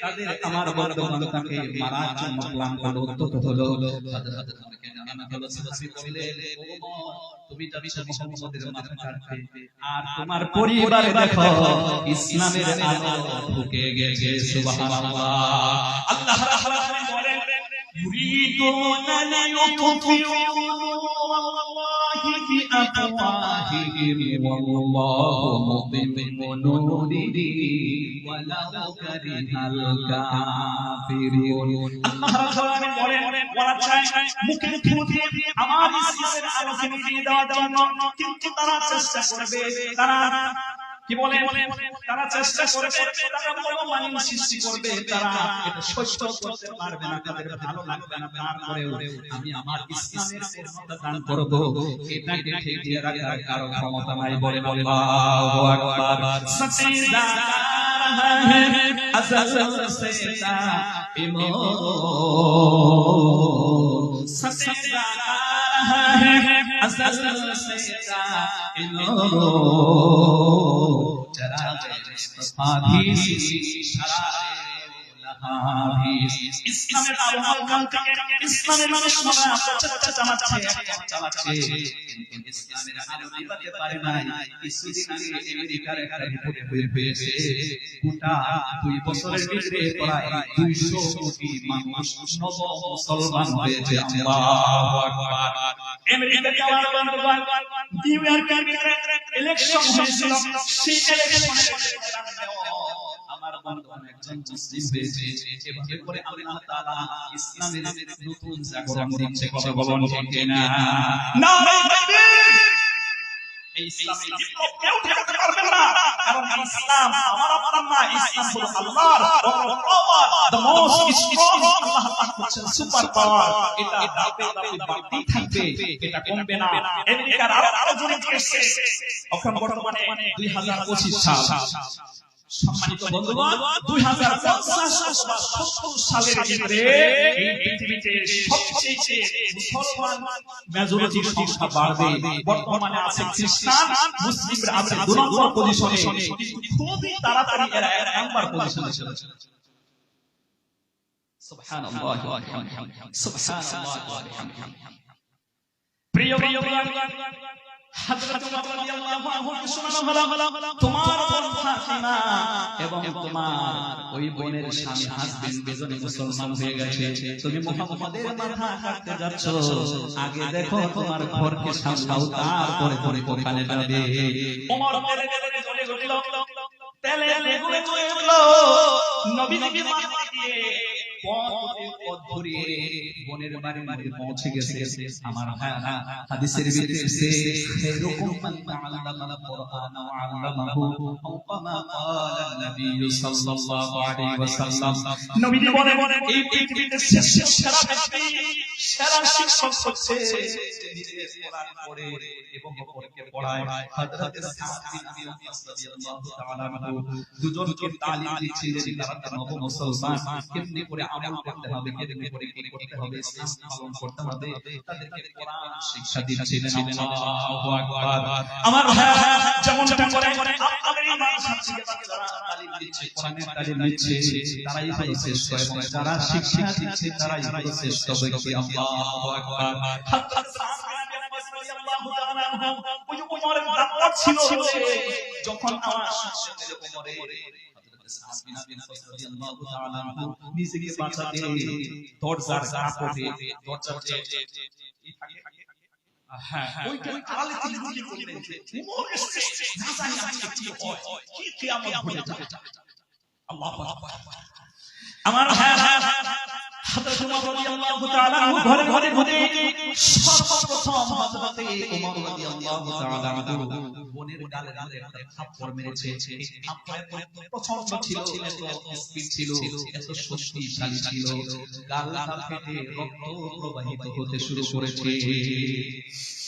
তাদের আমার বন্ধু-বান্ধবকে মারার জন্য প্ল্যান হলো, উদ্যত হলো। হযরত ওমরকে জানানো হলো, সাহাবী বললেন, ওমর তুমি যাচ্ছ মুহাম্মদের মাথা কাটতে, আর তোমার পরিবারে দেখো ইসলামের আলো ঢুকে গেছে। সুবহানাল্লাহ। আল্লাহ রাব্বুল আলামিন বলেন, ইউরিদুনা লিইউতফিউ নূরাল্লাহি বিআফওয়াহিহিম ওয়াল্লাহু মুতিম্মু নূরিহি ওয়ালাউ কারিহাল কাফিরুন। আল্লাহ রাব্বুল আলামিন বলেন, ওরা চায় মুখে মুখে আমার ইসলামের আলোকে নিভিয়ে দেওয়ার জন্য, কিন্তু তারা চেষ্টা করবে, তারা কি বলে, তারা চেষ্টা করবে, তারা মনোমালিন্য সৃষ্টি করবে, তারা এটা সহ্য করতে পারবে না, তাদের ভালো লাগবে না। তারপরেও আমি আমার ইসলামের পূর্ণতা দান করব, এটাকে ঠেকিয়ে রাখার কারো ক্ষমতা নাই। বলে আল্লাহু আকবার। সচিদা আসল সেটা ইমোন সচিদা আসল সেটা ইমোন चराग मुस्तफा भी शरारे लहाबीस। ইসলামের আবহাওয়া কালকে ইসলামের মানুষরা প্রচেষ্টা চালাচ্ছে, কিন্তু ইসলামের আলো নিভাতে পারে নাই। কিছুদিন আগে আমেরিকার একটা রিপোর্ট বের হয়েছে, গোটা 2 বছরের ভিতরে প্রায় 200 কোটি মানুষ নব মুসলমান হয়েছে। আল্লাহু আকবার। আমেরিকাতে আমার বন্ধুগণ, নিউ ইয়র্কের ভিতরে ইলেকশন হয়েছিল। সেই ইলেকশনে আমার বন্ধুগণ একজন মুসলিম হয়েছে। এভাবে করে আল্লাহ তাআলা ইসলামের নতুন জাগরণ দিচ্ছে। কথা বলুন ঠিক না? নারে তাকবীর। এই ইসলামে বিপ্লব কেউ ঠেকাতে পারবে না, কারণ ইসলাম আমার আপনার না, ইসলাম হলো আল্লাহর পাওয়ার, দ্য মোস্ট স্ট্রং। আল্লাহ পাক হচ্ছেন সুপার পাওয়ার। এটা ধাপে ধাপে বাড়তেই থাকবে, এটা কমবে না। আমেরিকার আরো জোরে এসেছে। এখন বর্তমানে 2025 সাল। সম্মানিত বন্ধুগণ 2050 বা 70 সালের ভিতরে এই পৃথিবীতে সবচেয়ে মুসলমান মেজরিটি সংখ্যা বাড়বে। বর্তমানে আছে খ্রিস্টান, মুসলিমরা আছে 2 নম্বর পজিশনে, খুবই তাড়াতাড়ি এরা 1 নম্বর পজিশনে চলে যাবে। সুবহানাল্লাহ ওয়া বিহামদিহি, সুবহানাল্লাহ ওয়া বিহামদিহি। প্রিয় হযরত ওমর রাদিয়াল্লাহু আনহু শোনানো হলো তোমার বোন ফাতিমা এবং তোমার ওই বোনের স্বামী হাসবেন্ড বেজনে মুসলমান হয়ে গেছে, তুমি মুহাম্মাদের মাথা কাটতে যাচ্ছ, আগে দেখো তোমার ঘরকে সামলাও, তারপরে পরে ওখানে যাবে। ওমর তেলে জ্বলে উঠল, তেলে লেগে উঠল, নবীজিকে মাথা দিয়ে পথ ধরে বোনের বাড়ির মধ্যে পৌঁছে গেছে। আমার ভাইরা, হাদিসের ভিতরে এসেছে খায়রুকুম মান তাআল্লামাল কুরআন ওয়া আল্লামাহু আও কামা ক্বালা নবী সাল্লাল্লাহু আলাইহি ওয়াসাল্লাম। নবীজি বলেন এই পৃথিবীতে সেরা ব্যক্তি, সেরা শিক্ষক হচ্ছে যে নিজে কোরআন পড়ে এবং অপরকে পড়ায়। হযরত সাদ বিন আবি ওয়াক্কাস রাদিয়াল্লাহু তাআলা আনহু দুজনকে তালিম দিয়েছিলেন, তারা নব মুসলমান কেমনে করে আমল করতে হবে, কেমনে করে কি করতে হবে, ইসলাম পালন করতে হবে, তাদেরকে কোরআন শিক্ষা দিয়েছিলেন। আল্লাহু আকবার। আমার ভাইরা, যেমনটা করে আপনাদের ইমাম সাহেবকে যারা তালিম দিচ্ছে, কোরআনের তালিম দিচ্ছে, তারাই হলো শ্রেষ্ঠ, এবং যারা শিক্ষা দিচ্ছে তারাই হলো শ্রেষ্ঠ ব্যক্তি। আল্লাহু আকবার। হযরত সাদ বিন আবি ওয়াক্কাস রাদিয়াল্লাহু তাআলা আনহু ওই উমরের দাপট ছিল, যখন আমার সাথে ওমরে নিজেকে বাঁচাতে দরজার কাপড়ে দরজার যে ওইটা আড়ালে থেকে লুকিয়ে করলেন যে ওমর এসেছে, না জানি আজকে কি হয়, কি কিয়ামত ঘটে যাবে। আল্লাহু আকবার। আমার ভাইরা, হযরত ওমর রাদিয়াল্লাহু তাআলা আনহু ঘরে ঘরে ঘুরে সর্বপ্রথম হযরত ওমর রাদিয়াল্লাহু তাআলা আনহু বোনের গালে গালে একটা থাপ্পড় মেরেছে। এই থাপ্পড়ের প্রচন্ড ছিল, এত স্পিড ছিল, এত শক্তিশালী ছিল, গালটা ফেটে রক্ত প্রবাহিত হতে শুরু করেছে।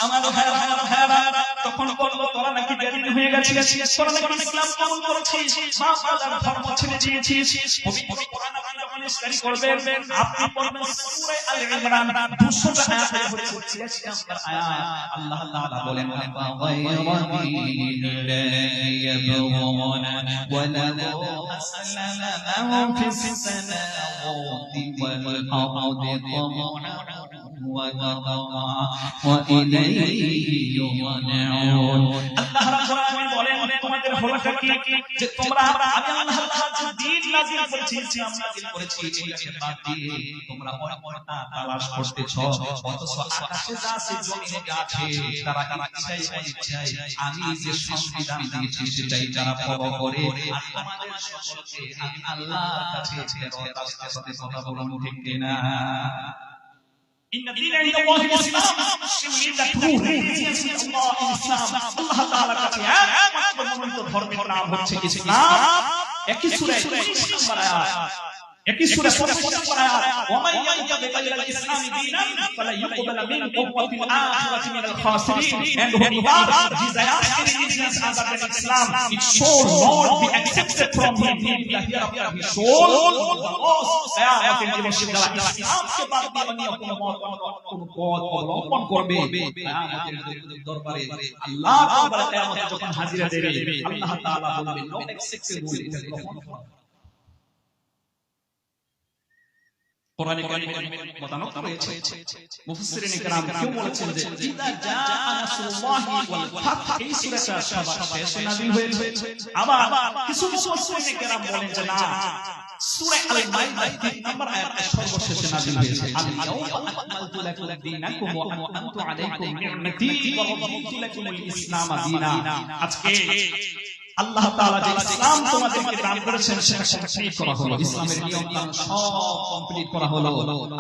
আমার ভাইরা, তখন বলল তোরা নাকি বেদিন হয়ে গেছিস, তোরা নাকি ইসলাম কবুল করেছিস, মা বাবার ধর্ম ছেড়ে দিয়েছিস। পবিত্র কোরআন যখন ইসলাম করবেন, আপনি পড়বেন সূরা আল ইমরান 200 আয়াতে হচ্ছে 86 নম্বর আয়াত। আল্লাহ তাআলা বলেন আল্লাহ রাব্বুল আলামিন বলেন তোমাদের হলোটা কি যে তোমরা আমি আল্লাহ তাআলা যে দ্বীন নাযিল করেছি, ইসলাম নাযিল করেছি, এটাকে বাদ দিয়ে তোমরা অন্যটা তালাশ করতেছো, অথচ আকাশে যা আছে জমিনে যা আছে তারা ইচ্ছায় অনিচ্ছায় আমি যে সংবিধান দিয়েছি সেটাই তারা ফলো করে। আর তোমাদের সকলকে আমি আল্লাহর কাছে ফেরত আসতে হতে কথা বলুন, ঠিক কিনা? ইন্না দীনা ইনদাল্লাহি ইসলাম, আল্লাহ তাআলার কাছে একমাত্র মনোনীত ধর্মের নাম হচ্ছে ইসলাম। একই সূরা 19 নম্বর আয়াত, একই সূরা 25 নম্বর আয়াত, ওয়া মান ইয়াবতাগি গায়রাল ইসলামি দীনান ফালা ইউকবালা মিনহু ওয়া ফিল আখিরাতি মিনাল খাসিরিন। And whoever desires any religion other than Islam, it shall not be accepted from him in the hereafter. He shall lost কিয়ামতের দিবসে যারা ইসলামকে বাদ দিয়ে অন্য কোনো পথ অবলম্বন করবে, কিয়ামতের দরবারে আল্লাহর দরবারে কিয়ামতে যখন হাজিরা দেবে, আল্লাহ তাআলা বলবেন not acceptable, এটা গ্রহণ করা। কোরআনে কারীমের মতামত রয়েছে, মুফাসসিরিন کرام কেউ বলেছেন যে ইদা জাআ নাসরুল্লাহি ওয়াল ফাতহ, এই সূরাটা সবার শেষে নাযিল হয়েছে। আবার কিছু মুফাসসিরিন کرام বলেন যে না, সূরা আল মাইদা 3 নম্বর আয়াতে সর্বশেষে নাযিল হয়েছে। আল ইয়াউমা আকমালতু লাকুম দীনাকুম ওয়া আনতু আলাইকুম নি'মাতি ওয়া রাদিতু লাকুমুল ইসলাম দীনা। আজকে আল্লাহ তাআলা যে ইসলাম তোমাদেরকে দান করেছেন সেটা কমপ্লিট করা হলো, ইসলামের নিয়ম কানুন সব কমপ্লিট করা হলো।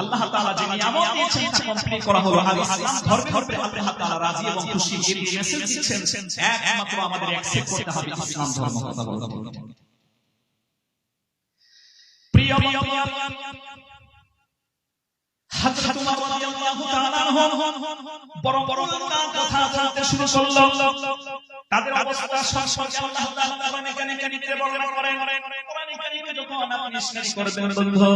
আল্লাহ তাআলা যে নিয়ামত দিয়েছেন তা কমপ্লিট করা হলো। আর ইসলাম ধর্মের উপরে আল্লাহ তাআলা রাজি এবং খুশি, এই মেসেজ দিচ্ছেন একমাত্র আমাদের অ্যাকসেপ্ট করতে হবে ইসলাম ধর্ম। কথা বলতে প্রিয় হযরত ওমর রাদিয়াল্লাহু তাআলা আনহু বড় বড় কথা বলতে শুরু করলেন। তাদের অবস্থা সম্পর্কে আল্লাহ তাআলা কোরআনে কারীমে বর্ণনা করেন। কোরআনে কারীমে যখন আপনি স্টাডি করবেন বন্ধু,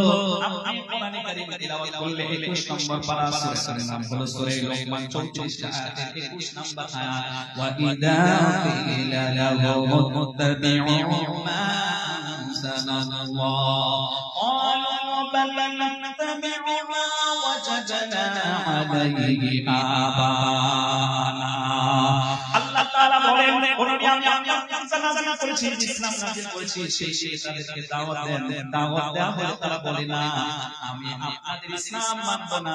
আপনি কোরআনে কারীমে তিলাওয়াত করলে 21 নম্বর পারা সূরার নাম হলো সূরা লোকমান 34 আয়াতের 21 নম্বর আয়াত, ওয়া ইযা কিলা লাহুম মুত্তাবি'ু মা আনজালাল্লাহ ক্বালু বাল নাত্তাবি'ু মা ওয়াজাদনা আলাইহি আবানা। আল্লাহ তাআলা বলেন, ও নবী আমি আপনার নাজিল করেছি, ইসলাম নাজিল করেছি, সেই তাদেরকে দাওয়াত দেন। দাওয়াত দেওয়া হলে তারা বলে না আমি আপনাদের ইসলাম মানব না,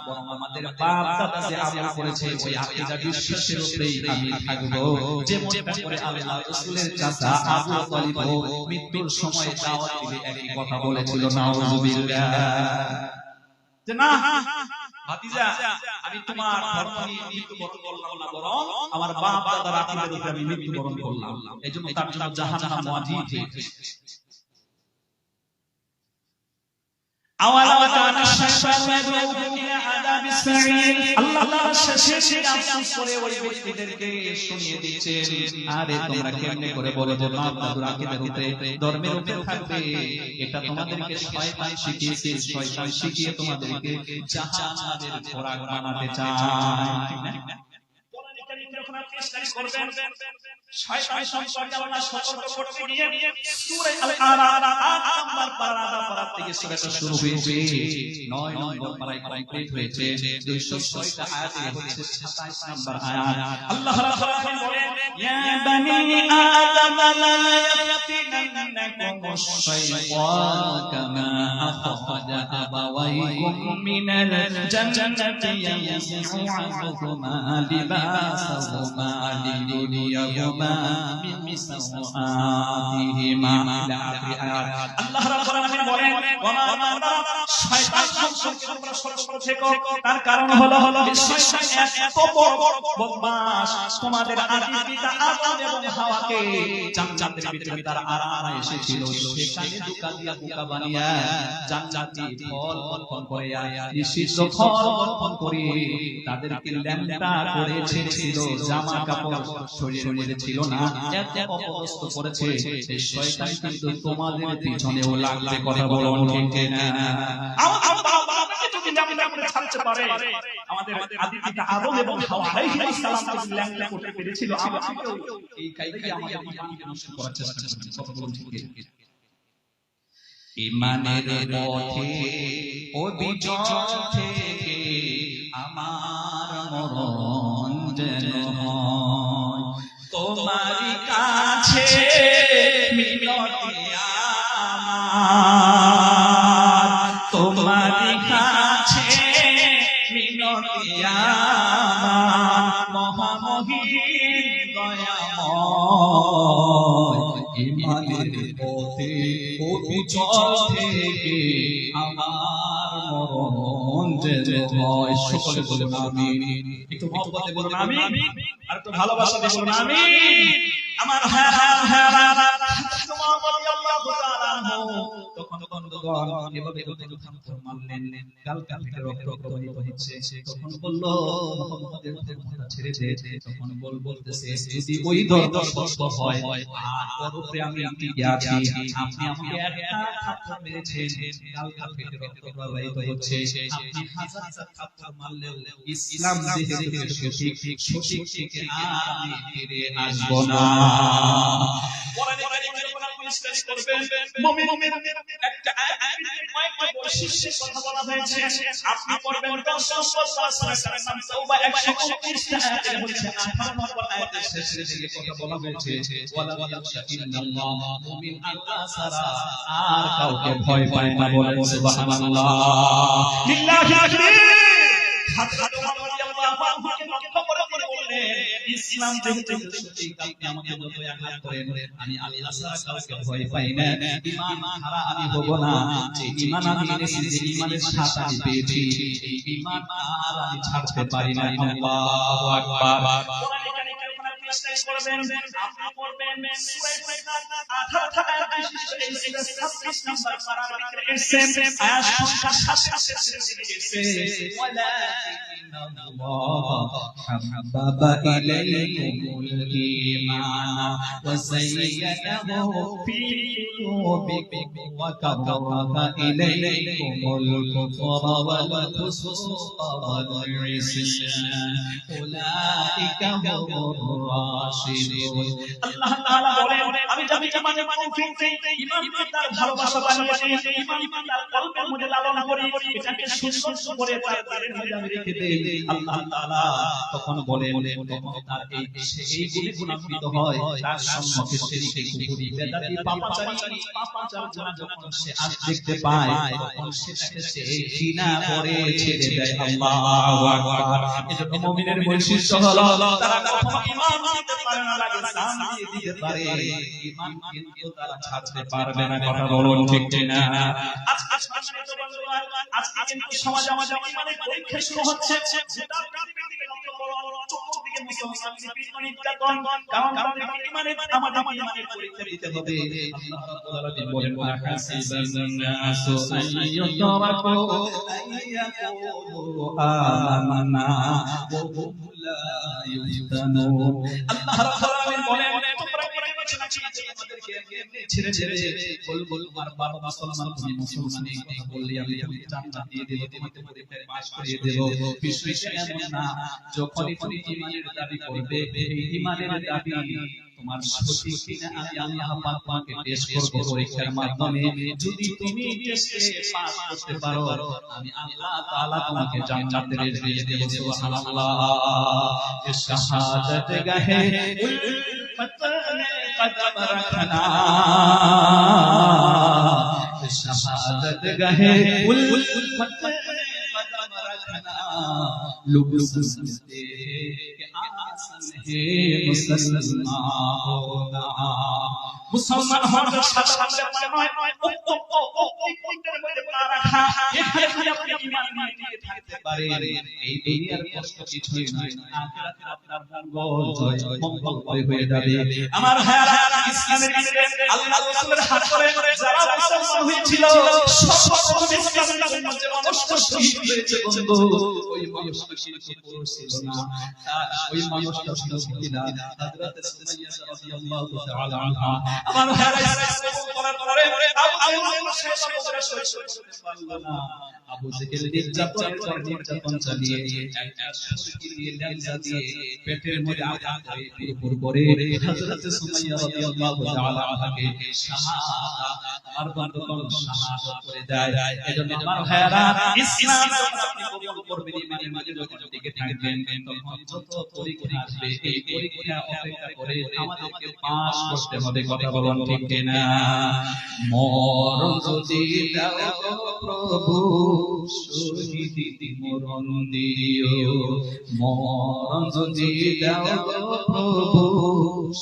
বরং আমাদের বাপ দাদা যে আমল করেছে ওই আকীদা বিশ্বাসের উপরেই আমি থাকব। যেমনটা করে আল্লাহ রাসূলের চাচা আবু তালিব মৃত্যুর সময় দাওয়াত দিলে একই কথা বলেছিল, নাউযুবিল্লাহ, যে না ভাতিজা আমি তোমার ধর্ম নিয়ে মৃত্যুবরণ করলাম না, বরং আমার বাপ দাদার আকীদার উপরে আমি মৃত্যুবরণ করলাম। এজন্য তার জন্য জাহান্নাম ওয়াজিব। আওয়ালা কানা শাইতানু ইয়াদউকুম ইলা আযাবিস সাঈর। আল্লাহ তাআলা শেষে আফসোস করে ওই ব্যক্তিদেরকে শুনিয়ে দিয়েছেন, আরে তোমরা কেমনে করে বলো যে বাপ দাদার আকীদার উপরে ধর্মের উপরে থাকবে, এটা তোমাদেরকে শয়তান শিখিয়েছে, শয়তান শিখিয়ে তোমাদেরকে জাহান্নামের খোরাক বানাতে চায়। কোরআনে কারীম যখন আপনি স্টাডি করবেন, শয়তান সম্পর্কে আল্লাহ সতর্ক করতে গিয়ে সূরা আল-আরাফ 8 নম্বর পারা থেকে সূরাটা শুরু হয়েছে, 9 নম্বর পারায় কমপ্লিট হয়েছে, 206টা আয়াতে হচ্ছে 27 নম্বর আয়াত। আল্লাহ রাব্বুল আলামিন বলেন, ইয়া বানি আদম লা ইয়াফতিনান্নাকুম আশ-শাইতানু কামা আখরাজা আবাওয়াইকুম মিনাল জান্নাতি ইয়ানযি'ু আনহুমা লিবাসাহুমা লিয়ুরিয়াহুমা মিন সাওআতিহিমা ইলা আখির আয়াত। আল্লাহ রাব্বুল আলামিন বলেন, ওয়া মা শয়তান সম্পর্কে তোমরা সতর্ক থেকো, তার কারণ হলো শয়তান এত বড় বদমাশ, তোমাদের আদি পিতা আদম এবং হাওয়াকে জান্নাতের ভিতরে তার আরামে এসেছিল, সেখানে ধোঁকা দিয়া বোকা বানিয়ে জান্নাতি ফল বপন করে নিষিদ্ধ ফল বপন করে তাদেরকে ল্যাংটা করে ছেড়েছিল, জামা কাপড় শরীরে মধ্যে ছিল না, এত অপদস্থ করেছে। এই শয়তান কিন্তু তোমাদের পিছনেও লাগবে, কথা বলুন ঠিক না? আমাকে যদি ল্যাংটা করে ছাড়তে পারে, আমাদের আদি পিতা আদম এবং হাওয়া আলাইহিস সালামকে ল্যাংটা করতে পেরেছিল, আমাদেরও এই কায়দায় আমাদের ঈমানকে নষ্ট করার চেষ্টা করছে, কথা বলুন ঠিক না? ঈমানের পথে অবিচল থেকে আমার মরণ যেন হয়, তোমারই কাছে মিনতি আমার, তোমারই কাছে মিনতি আমার, মহামহিম দয়াময়। ঈমানের পথে অবিচল থেকে আমার মরণ যেন হয়। সকলে বলুন আমিন। একটু মহব্বতে বলুন আমিন, আর একটু ভালোবাসা দিয়ে বলুন আমিন। আমার তখন বন্ধুগণ এভাবে মানলেন, গাল থেকে রক্ত প্রবাহিত হচ্ছে। তখন বলল মুহাম্মদের কথা ছেড়ে দে। তখন বলতেছে যদি ওই ধর্ম সত্য হয় আর উপরে আমি টিকে আছি, আপনি আমাকে একটা থাপ্পড় মেরেছেন, গাল থেকে রক্ত প্রবাহিত হচ্ছে, আপনি হাজার থাপ্পড় মারলেও ইসলাম যেহেতু সঠিক থেকে আর আমি ফিরে আসব না। কোরআনে কারীমে যখন আপনি স্টাডি করবেন, মুমিনের একটা আয়াতের কয়েকটা বৈশিষ্ট্যের কথা বলা হয়েছে, আপনি পড়বেন 10 নম্বর সূরার নাম তাওবা 129 আয়াতে হচ্ছে 18 নম্বর আয়াতের শেষের দিকে কথা বলা হয়েছে, ওয়ালা ইয়াখশাইনাল্লাহ, মুমিন আল্লাহ ছাড়া আর কাউকে ভয় পায় না, বলেন সুবহানাল্লাহ। লিল্লাহি তাকবীর। হযরত ওমর রাদিয়াল্লাহু আনহুকে লক্ষ্য করে বললেন, ইসলাম যেহেতু সঠিক, আপনি আমাকে যত আঘাত করেন, আমি আল্লাহ ছাড়া কাউকে ভয় পাই না, ঈমান ছাড়া আমি হব না। যে ঈমান আমি এনেছি, যে ঈমানের সাথে আমি পেয়েছি, এই ঈমান আর আমি ছাড়তে পারি না। আল্লাহু আকবার। কোরআনে কারীমে যখন আপনি চেষ্টা করবেন আপনি করবেন সূরা ফাতিহা 18 আয়াত বিশিষ্ট এই সূরা 26 নম্বর পারার ভিতরে এসেছে আয়াত সংখ্যা 7 এসেছে ওয়ালাকিন্নাল্লাহ হাব্বাবা ইলাইকুমুল ঈমান ওয়া যায়্যানাহু ফি কুলুবিকুম ওয়া কারাহা ইলাইকুমুল কুফরা ওয়াল ফুসুকা ওয়াল ইসয়ান উলাইকা হুমুর রাশিদুন আল্লাহ তাআলা বলেন আমি যাকে মানে তৌফিক দেই ঈমানকে তার ভালোবাসা বানিয়ে দেই ঈমানকে তার কলবের মধ্যে লালন করি এটাকে সুন্দর করে তার দিলের মধ্যে আমি রেখে দেই আল্লাহ তাআলা তখন বলেন তার এই গুণান্বিত হয় তার সম্মুখে শিরকে কুফরি বেদাতি পাপাচারী যখন সে আজ দেখতে পায় তখন সেটাকে সে ঘৃণা করে ছেড়ে দেয় আল্লাহু আকবার এজন্য মুমিনের বৈশিষ্ট্য হলো তারা কখনো ঈমান দিতে পারে না লাগে জান দিয়ে দিতে পারে ঈমান কিন্তু তারা ছাড়তে পারবে না কথা বলুন ঠিক কিনা আজকে কিন্তু সমাজে আমাদের ঈমানের পরীক্ষা শুরু হচ্ছে যেটা পৃথিবীতে লক্ষ্য করো চতুর্দিকে মুসলমান নির্যাতন কারণ আমাদের ঈমানের পরীক্ষা দিতে হবে আল্লাহ রাব্বুল আলামিন বলেন ওয়া হাসিবান নাসু আইয়ুতরাকু আইয়াকুলু আমানা ওয়া হুম লা ইফতানুন আল্লাহ রাব্বুল আলামিন বলেন তোমরা কি বলছো নাকি আমাদেরকে ছেড়ে ছেড়ে বল তোমার বাবা মুসলমান তুমি মুসলমানই কথা বললি আমি তোমাকে জান্নাত দিয়ে দেব তোমাকে পরীক্ষায় পাস করিয়ে দেব বিষয়টা এমন না যখনই তুমি ঈমানের দাবি করবে এই ঈমানের দাবি তোমার সঠিক কিনা আমি আল্লাহ পাক তোমাকে পেশ করব পরীক্ষার মাধ্যমে যদি তুমি টেস্টে পাস করতে পারো আমি আল্লাহ তাআলা তোমাকে জান্নাতের রিজিক দেব সুবহানাল্লাহ ইস শাহাদাত গাহে উলফতনে কদম রাখনা ইস শাহাদাত গাহে উলফতনে कदम रखना लोग समझते कि आसान है मुसलमान होना मुसलमान होना সাধারণ ব্যাপার নয় পকেটের মধ্যে পা রাখা এখানে খালি আপনি ঈমান নিয়ে টিকে থাকতে পারেন এই দুনিয়ার কষ্ট কিছুই নয় আখিরাতে আপনার মঙ্গল হয়ে যাবে আমার ভাইরা ইসলামের ভিতরে আল্লাহ রাসূলের হাত ধরে যারা মুসলমান হয়েছিল সর্বপ্রথম ইসলামের জন্য যে মানুষটা শহীদ হয়েছে বন্ধু ওই মানুষটা কিন্তু পুরুষ ছিল না ওই মানুষটা ছিল মহিলা হযরত সুমাইয়া রাদিয়াল্লাহু তাআলা আনহা আমার ভাইরা ইসলাম করার পরে আবু শেষ করে করতে পারলো না আবু জেহেল নির্যাতনের পর নির্যাতন চালিয়ে একটা শরীর দিয়ে লেজা দিয়ে পেটের মধ্যে আঘাত করে পুরো করে হযরত সুমাইয়া রাদিয়াল্লাহু তাআলা আনহাকে শাহাদাত আর বন্ধুগণ শাহাদাত করে দেয় এজন্য আমার ভাইরা ইসলাম যখন আপনি কবুল করবেন ঈমানের মাঝে যখন টিকে থাকবেন তখন যত পরীক্ষা আসবে এই পরীক্ষা অপেক্ষা করে আমাদেরকে পাস করতে হবে কথা বলুন ঠিক কিনা মরণ যদি দাও প্রভু শহীদি মরণ দিও মরণ যদি দাও প্রভু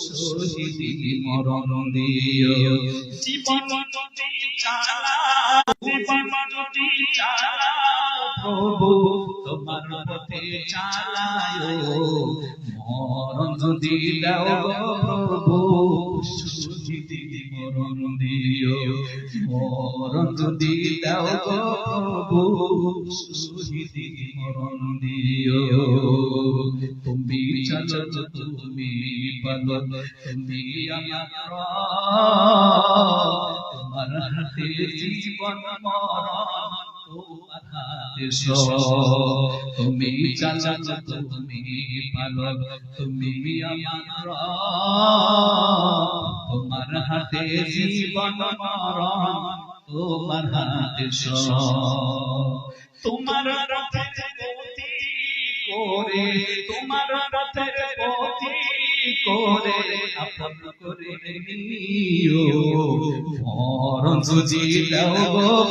শহীদি মরণ দিও জীবন যদি চালাও প্রভু তোমার পথে চালায়ো মরণ যদি দাও প্রভু শহীদি মরণ দিও মরণ যদি দাও প্রভু শহীদি মরণ দিও তুমি চলো তুমি বলো তুমি আমার তোমার হাতে জীবন মরণ তোমার হাতে তুমি চলো তুমি বলো তুমি আমার তোমার হাতে জীবন মরণ তোমার হাতে তোমার রথের গতি করে তোমার রথের গতি করে আপন করে নিও মরণ যদি দাও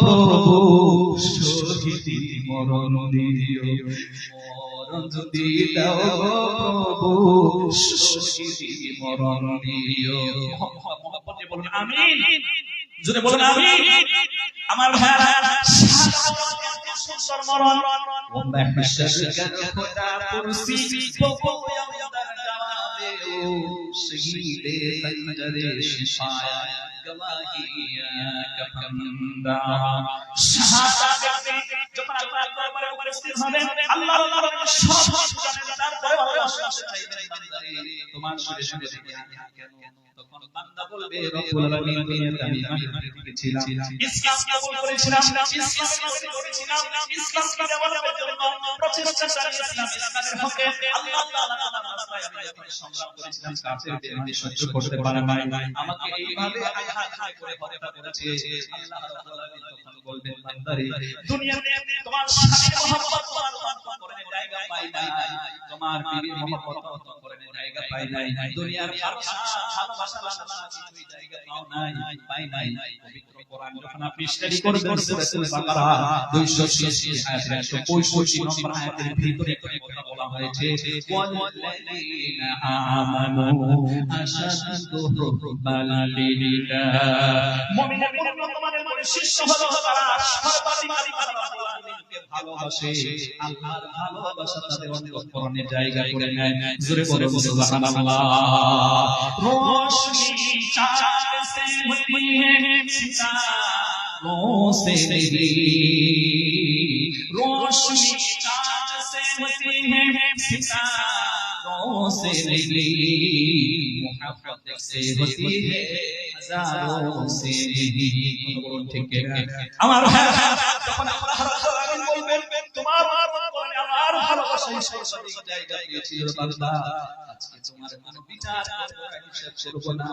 প্রভু শহীদি মরণ দিও মরণ যদি দাও প্রভু শহীদি মরণ দিও মহব্বতে বলুন আমিন জোরে বলুন আমিন আমার ভাইরা সুন্দর মরণ ও महशर कर खुदा कुर्सी को अंदर जावे शहीद खंजरे शिफाया गवाहिया कफंदा শাহাদাত ব্যক্তি যখন আল্লাহর দরবারে উপস্থিত হবেন আল্লাহর দরবারে সব জানেন তারপরে ভালোবাসা চাইবেন বান্দারে তোমার সুরে সুরে কেন তখন বান্দা বলবে রব্বুল আলামিন দুনিয়াতে আমি ইমানের দিকে ছিলাম ইসলাম কবুল করেছিলাম ইসলামকে দেওয়ার জন্য প্রচেষ্টা চালিয়েছিলাম ইসলামের হকে আল্লাহ তাআলা আমার রাস্তায় আমি যখন সংগ্রাম করেছিলাম কাফেরদের আমি সহ্য করতে পারি নাই আমাকে এইভাবে আঘাত করে হত্যা করেছে আল্লাহ রাব্বুল আলামিন তখন বলবেন বান্দারে দুনিয়াতে তোমার স্বামীর মহব্বত তোমার অন্তরে জায়গা পাই নাই তোমার বিবির মহব্বত অন্তরে জায়গা পাই নাই দুনিয়ার ভালোবাসা কিছুই জায়গা পাই নাই পবিত্র কোরআন যখন আপনি স্টাডি করবেন সূরাতুল বাকারা 286 আয়াতের 165 নম্বর আয়াতের ভিতরে কথা বলা হয়েছে ওয়াল্লাযীনা আমানু আশাদ্দু হুব্বান লিল্লাহ মুমিনের তোমাদের বৈশিষ্ট্য হলো তারা সর্বাধিক আল্লাহকে ভালোবাসে আল্লাহর ভালোবাসা তাদের অন্তরে জায়গা করে নেয় জোরে বলো সুবহানাল্লাহ रोशनी चाँद से होती है सितारों से नहीं रोशनी चाँद से होती है सितारों से नहीं मोहब्बत से होती है हजारों से नहीं ठीक है আমার যখন আল্লাহ রাব্বুল আলামিন বলবেন তোমার অন্তরে আমার ভালোবাসা সর্বাধিক জায়গা পেয়েছিল বান্দা আজকে তোমার কোনো বিচার করব না হিসাব করব না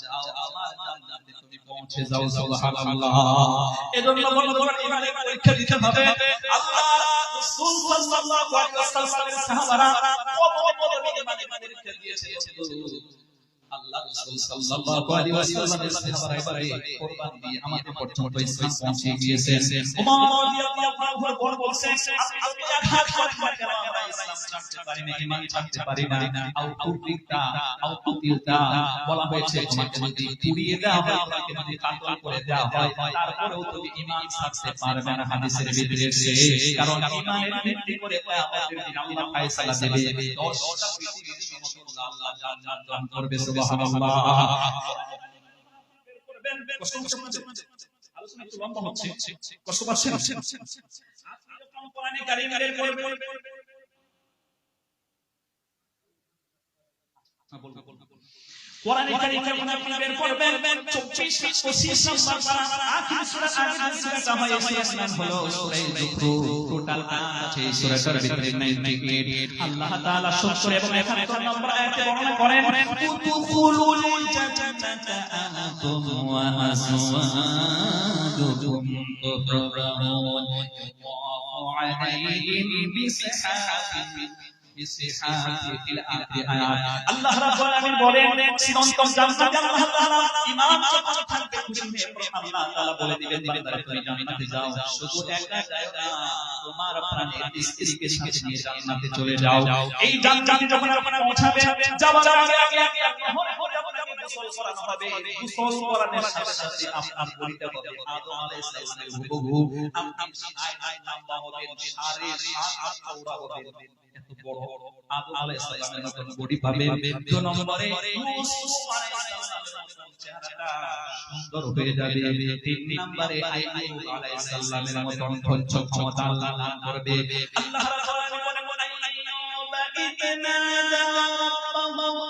যাও আমার জান্নাতে তুমি পৌঁছে যাও সুবহানাল্লাহ এজন্য বন্ধুগণ ইমানের পরীক্ষা দিতে হবে আল্লাহ রাসূল সাল্লাল্লাহু আলাইহি ওয়াসাল্লামের সাহাবারা কত ইমানের পরীক্ষা দিয়েছে আল্লাহ রাসূল সাল্লাল্লাহু আলাইহি ওয়াসাল্লামের সাহাবারা এবারে কুরবান দিয়ে আমাদের পর্যন্ত ইসলাম পৌঁছে গিয়েছে ওমর রাদিয়াল্লাহু আনহু বলছেন আপনি আঘাত করেন কেন আমরা ইসলাম ছাড়তে পারি না ঈমান ছাড়তে পারি না আও কুতিলতা বলা হয়েছে তোমাকে যদি পুড়িয়ে দেওয়া হয় তোমাকে যদি কাতল করে দেওয়া হয় তারপরেও তুমি ঈমান ছাড়তে পারবে না হাদিসের ভিতরে এসেছে কারণ ঈমানের ভিত্তি করে কিয়ামতের দিন আল্লাহ ফয়সালা দেবে 10টা পৃথিবীর সমস্ত আল্লাহ জান্নাত দান করবে সুবহানাল্লাহ আলোচনা একটু লম্বা হচ্ছে কষ্ট পাচ্ছেন আপনি কোরআনে কারীমের পড়বেন কোরআনে কারীমে যখন আপনি বের করবেন 24 25 নম্বর পারা আখির সূরা আখির সূরাটা হয় ইসলাম হলো সূরা যুখরুফ টোটাল আছে সূরাটার ভিতরে 98 আল্লাহ তাআলা 70 এবং 71 নম্বর আয়াতে বর্ণনা করেন উদখুলুল জান্নাতা আনতুম ওয়া আযওয়াজুকুম তুহরামুন ওয়া আলাইহিম বিসহাফিন আল্লাহ রাব্বুল আলামিন বলেন চিরন্তন জান্নাতে আল্লাহ তাআলা ঈমান যখন থাকবে খুশি হয়ে আল্লাহ তাআলা বলে দিবেন বান্দারা তুমি জান্নাতে যাও শুধু একা যাও না তোমার প্রাণের স্ত্রীকে সাথে নিয়ে জান্নাতে চলে যাও এই জান্নাতে যখন আপনি পৌঁছাবেন যাওয়ার আগে আপনাকে গোসল করানো হবে গোসল করানোর সাথে সাথে আপনার বডিটা হবে আদম আলাইহিস সালামের হুবহু আপনি আয় লম্বা হবেন 7.5 চওড়া হবেন এত বড় আদম আলাইহিস সালামের মতন বডি পাবেন 2 নম্বরে ইউসুফ আলাইহিস সালামের মতন চেহারাটা সুন্দর হয়ে যাবে 3 নম্বরে আইয়ুব আলাইহিস সালামের মতন ধৈর্য ক্ষমতা আল্লাহ দান করবে আল্লাহ রাব্বুল আলামিন বলেন আইয়ুব ইদনা রাব্বাহু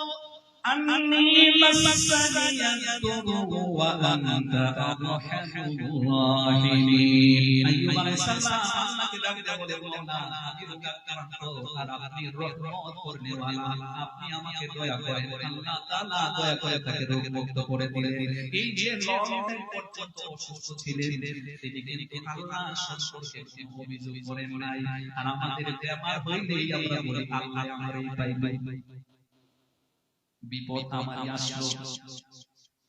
আন্নী মাসানিয়া দুরু ওয়া আনতা আরহামুর রাহিমিন আইয়ুব আলাইহিস সালাম আল্লাহকে ডাকতে বলে না আমি রোগাক্রান্ত আর আপনি রহমত করনে ওয়ালা আপনি আমাকে দয়া করেন আল্লাহ তাআলা দয়া করে তাকে রোগ মুক্ত করে দিলেন এই যে লং টাইম পর্যন্ত অসুস্থ ছিলেন তিনি কিন্তু আল্লাহ সম্পর্কে কোনো অভিযোগ করেন নাই আর আমাদের বেমার হইলেই আমরা বলি আল্লাহ আমার এই পাই বিপদ আমারই আসলো